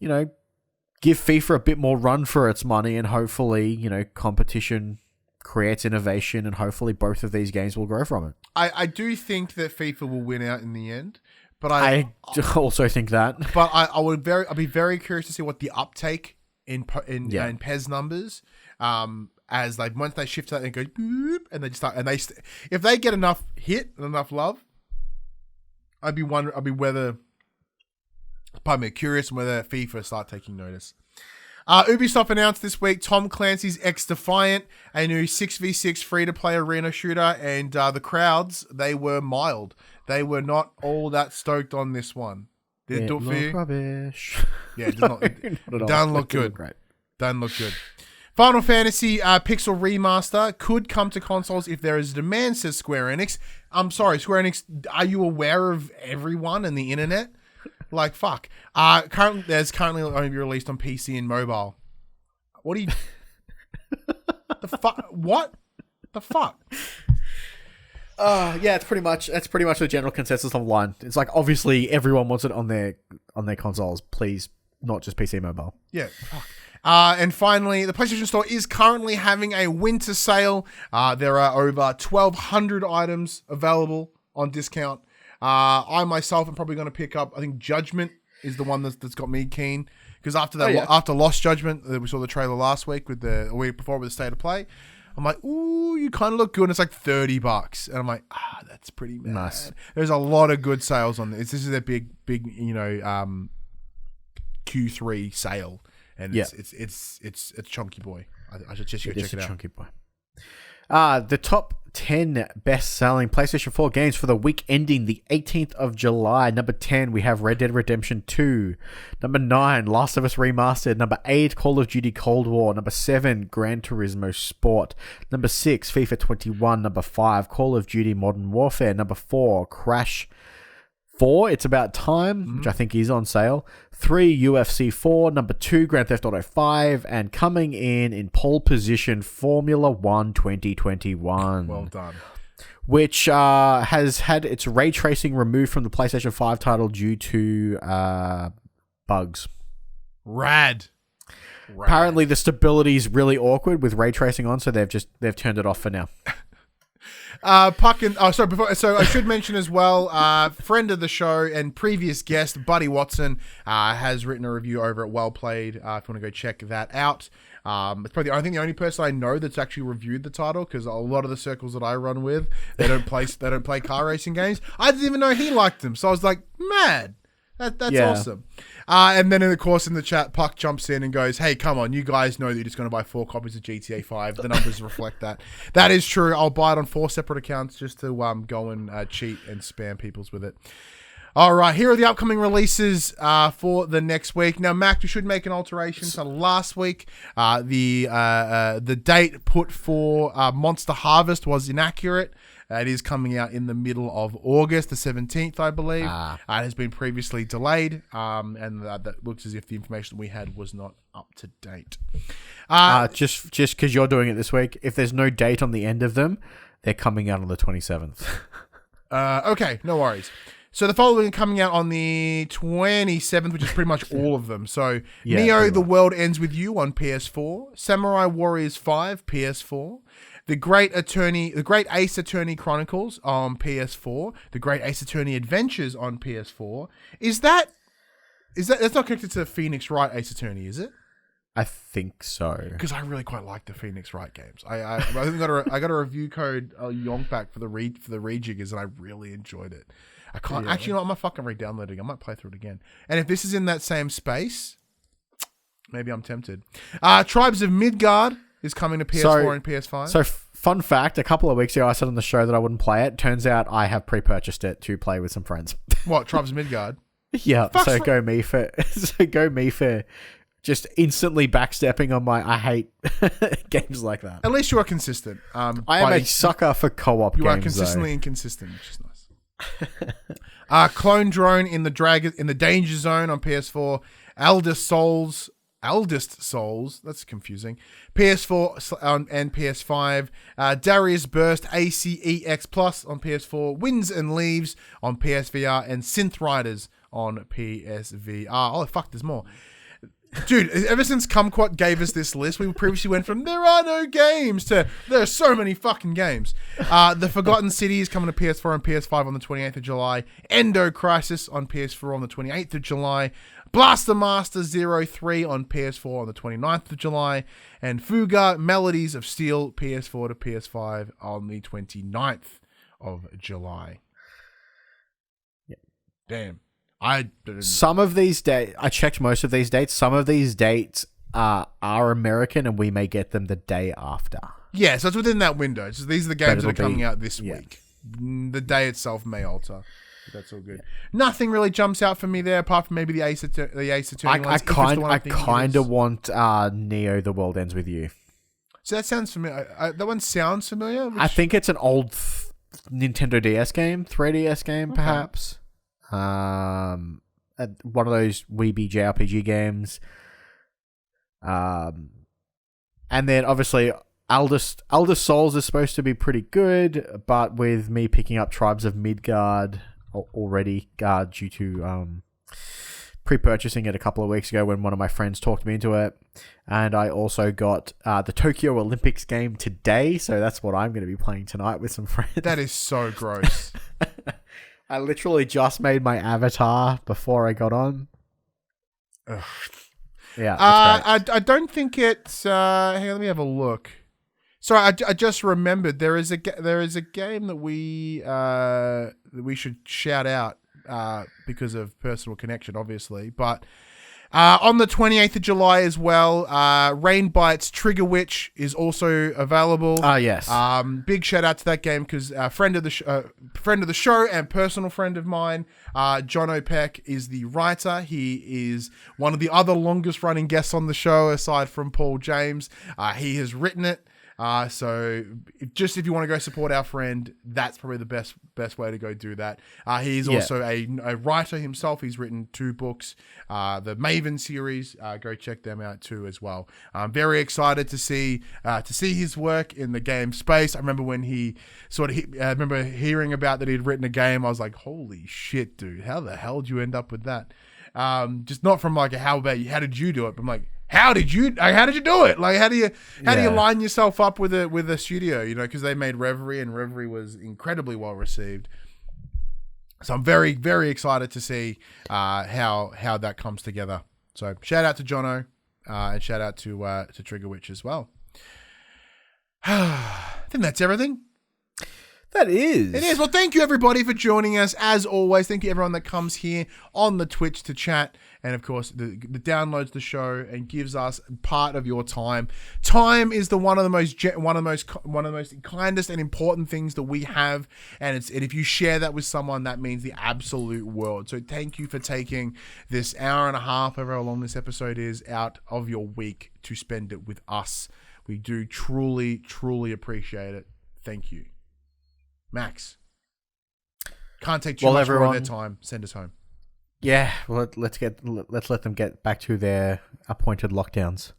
give FIFA a bit more run for its money, and hopefully, competition creates innovation, and hopefully both of these games will grow from it. I do think that FIFA will win out in the end, but I also think that. But I'd be very curious to see what the uptake in PES numbers, as like once they shift that and go boop, and they just start, and if they get enough hit and enough love, curious on whether FIFA start taking notice. Ubisoft announced this week Tom Clancy's XDefiant, a new 6v6 free-to-play arena shooter, and the crowds, they were mild. They were not all that stoked on this one. Did it do it for you? Rubbish. Yeah, it does not. Not Doesn't look good. Great. Doesn't look good. Final Fantasy Pixel Remaster could come to consoles if there is demand, says Square Enix. I'm sorry, Square Enix, are you aware of everyone and the internet? Like, fuck. There's currently only released on PC and mobile. What do you... the fuck? What? The fuck? Yeah, that's pretty much the general consensus online. It's like, obviously everyone wants it on their consoles. Please, not just PC and mobile. Yeah, fuck. And finally, the PlayStation Store is currently having a winter sale. There are over 1,200 items available on discount. I myself am probably going to pick up, I think Judgment is the one that's got me keen. Because after Lost Judgment, we saw the trailer last week a week before with the State of Play. I'm like, ooh, you kind of look good. And it's like $30. And I'm like, that's pretty mad. Nice. There's a lot of good sales on this. This is a big, Q3 sale. And it's chunky boy. I should just go check it out. Chunky boy. The top 10 best-selling PlayStation 4 games for the week ending the 18th of July. Number 10, we have Red Dead Redemption 2. Number 9, Last of Us Remastered. Number 8, Call of Duty Cold War. Number 7, Gran Turismo Sport. Number 6, FIFA 21. Number 5, Call of Duty Modern Warfare. Number 4, Crash 4, It's About Time, which I think is on sale. 3, UFC 4. Number 2, Grand Theft Auto 5. And coming in pole position, Formula 1 2021. Well done. Which has had its ray tracing removed from the PlayStation 5 title due to bugs. Rad. Apparently the stability is really awkward with ray tracing on, so they've turned it off for now. So I should mention as well, friend of the show and previous guest, Buddy Watson, has written a review over at Well Played. If you want to go check that out. It's probably the only person I know that's actually reviewed the title, because a lot of the circles that I run with, they don't play car racing games. I didn't even know he liked them, so I was like, mad. That's awesome. And then, of course, in the chat, Puck jumps in and goes, hey, come on, you guys know that you're just going to buy 4 copies of GTA 5. The numbers reflect that. That is true. I'll buy it on 4 separate accounts just to go and cheat and spam people's with it. All right, here are the upcoming releases for the next week. Now, Mac, you should make an alteration. So last week, the date put for Monster Harvest was inaccurate. It is coming out in the middle of August, the 17th, I believe. It has been previously delayed, and that looks as if the information we had was not up to date. Just because you're doing it this week, if there's no date on the end of them, they're coming out on the 27th. Okay, no worries. So the following are coming out on the 27th, which is pretty much all of them. So Neo, The World Ends With You on PS4, Samurai Warriors 5, PS4, The Great Ace Attorney Chronicles on PS4, The Great Ace Attorney Adventures on PS4. That's not connected to Phoenix Wright Ace Attorney, is it? I think so. Because I really quite like the Phoenix Wright games. I think I got a review code Yonkback for the rejiggers, and I really enjoyed it. I can't actually. I'm gonna fucking re-download it. I might play through it again. And if this is in that same space, maybe I'm tempted. Tribes of Midgard is coming to PS4 and PS5. So, fun fact: a couple of weeks ago, I said on the show that I wouldn't play it. Turns out, I have pre-purchased it to play with some friends. What, Tribes of Midgard? Yeah. Go me for just instantly backstepping on my. I hate games like that. At least you are consistent. I am a sucker for co-op games. You are consistently inconsistent, which is nice. Clone Drone in the Danger Zone on PS4, Elder Souls Eldest Souls, that's confusing, PS4 and PS5, Darius Burst ACEX Plus on PS4, Wins and Leaves on PSVR, and Synth Riders on PSVR. Oh, fuck, there's more. Dude, ever since Kumquat gave us this list, we previously went from there are no games to there are so many fucking games. The Forgotten City is coming to PS4 and PS5 on the 28th of July. Endo Crisis on PS4 on the 28th of July. Blaster Master 03 on PS4 on the 29th of July. And Fuga Melodies of Steel PS4 to PS5 on the 29th of July. Yep. Damn. Some of these dates, I checked most of these dates. Some of these dates are American, and we may get them the day after. Yeah, so it's within that window. So these are the games that are coming out this week. The day itself may alter. But that's all good. Nothing really jumps out for me there, apart from maybe the Ace Attorney. I kind of want Neo: The World Ends With You. So that sounds familiar. That one sounds familiar. I think it's an old Nintendo DS game, 3DS game, perhaps. One of those Weeby JRPG games. And then obviously Eldest Souls is supposed to be pretty good, but with me picking up Tribes of Midgard already due to pre-purchasing it a couple of weeks ago when one of my friends talked me into it. And I also got the Tokyo Olympics game today, so that's what I'm going to be playing tonight with some friends. That is so gross. I literally just made my avatar before I got on. Ugh. Yeah. I don't think it's. Hang on, let me have a look. Sorry, I just remembered there is a game that we should shout out because of personal connection, obviously, but. On the 28th of July as well, Rainbite's Trigger Witch is also available. Yes. Big shout out to that game because friend of the show and personal friend of mine, John O'Peck, is the writer. He is one of the other longest running guests on the show aside from Paul James. He has written it. So if you want to go support our friend, that's probably the best way to go do that. He's also a writer himself. He's written 2 books, the Maven series. Go check them out too as well. I'm very excited to see his work in the game space. I remember when I remember hearing about that he'd written a game. I was like, holy shit, dude, how the hell did you end up with that? Just not from like how did you do it? But I'm like, how did you do it? Like, how do you line yourself up with a studio? You know, because they made Reverie, and Reverie was incredibly well received. So I'm very, very excited to see how that comes together. So shout out to Jono, and shout out to Trigger Witch as well. I think that's everything. That is. It is. Well, thank you everybody for joining us. As always, thank you everyone that comes here on the Twitch to chat, and of course the downloads the show and gives us part of your time. Time is one of the most kindest and important things that we have, and if you share that with someone, that means the absolute world. So thank you for taking this hour and a half, however long this episode is, out of your week to spend it with us. We do truly, truly appreciate it. Thank you. Max, can't take too much more of their time. Send us home. Yeah, well, let's let them get back to their appointed lockdowns.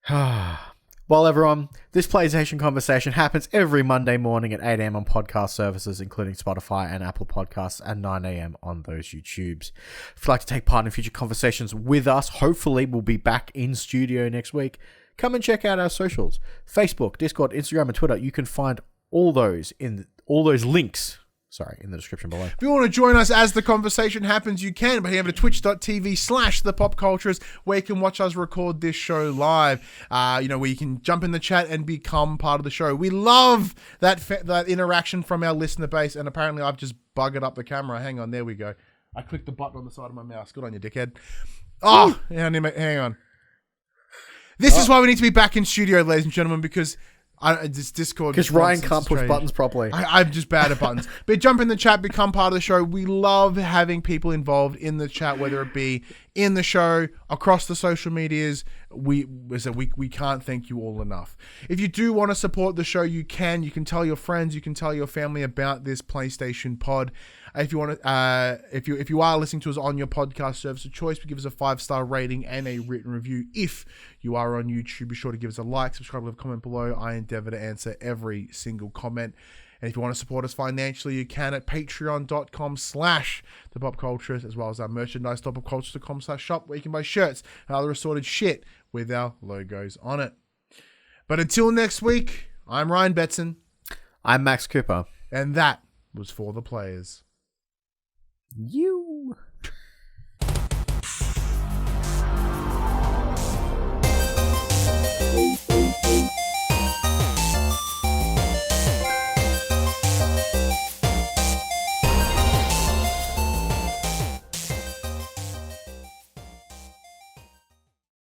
Well, everyone, this PlayStation conversation happens every Monday morning at 8 a.m. on podcast services, including Spotify and Apple Podcasts, and 9 a.m. on those YouTubes. If you'd like to take part in future conversations with us, hopefully we'll be back in studio next week. Come and check out our socials: Facebook, Discord, Instagram, and Twitter. You can find all those links in the description below. If you want to join us as the conversation happens, you can by heading over to twitch.tv/thepopcultures, where you can watch us record this show live. Where you can jump in the chat and become part of the show. We love that interaction from our listener base, and apparently I've just buggered up the camera. Hang on, there we go. I clicked the button on the side of my mouse. Good on you, dickhead. Oh, hang on. This is why we need to be back in studio, ladies and gentlemen, because this Discord. Because Ryan can't push buttons properly. I'm just bad at buttons. But jump in the chat, become part of the show. We love having people involved in the chat, whether it be in the show, across the social medias. We can't thank you all enough. If you do want to support the show, you can. You can tell your friends, you can tell your family about this PlayStation pod. If you want to, if you are listening to us on your podcast service of choice, give us a 5-star rating and a written review. If you are on YouTube, be sure to give us a like, subscribe, leave a comment below. I endeavor to answer every single comment. And if you want to support us financially, you can at patreon.com/thepopculturist, as well as our merchandise, thepopculturist.com/shop, where you can buy shirts and other assorted shit with our logos on it. But until next week, I'm Ryan Betson. I'm Max Cooper. And that was For the Players. You.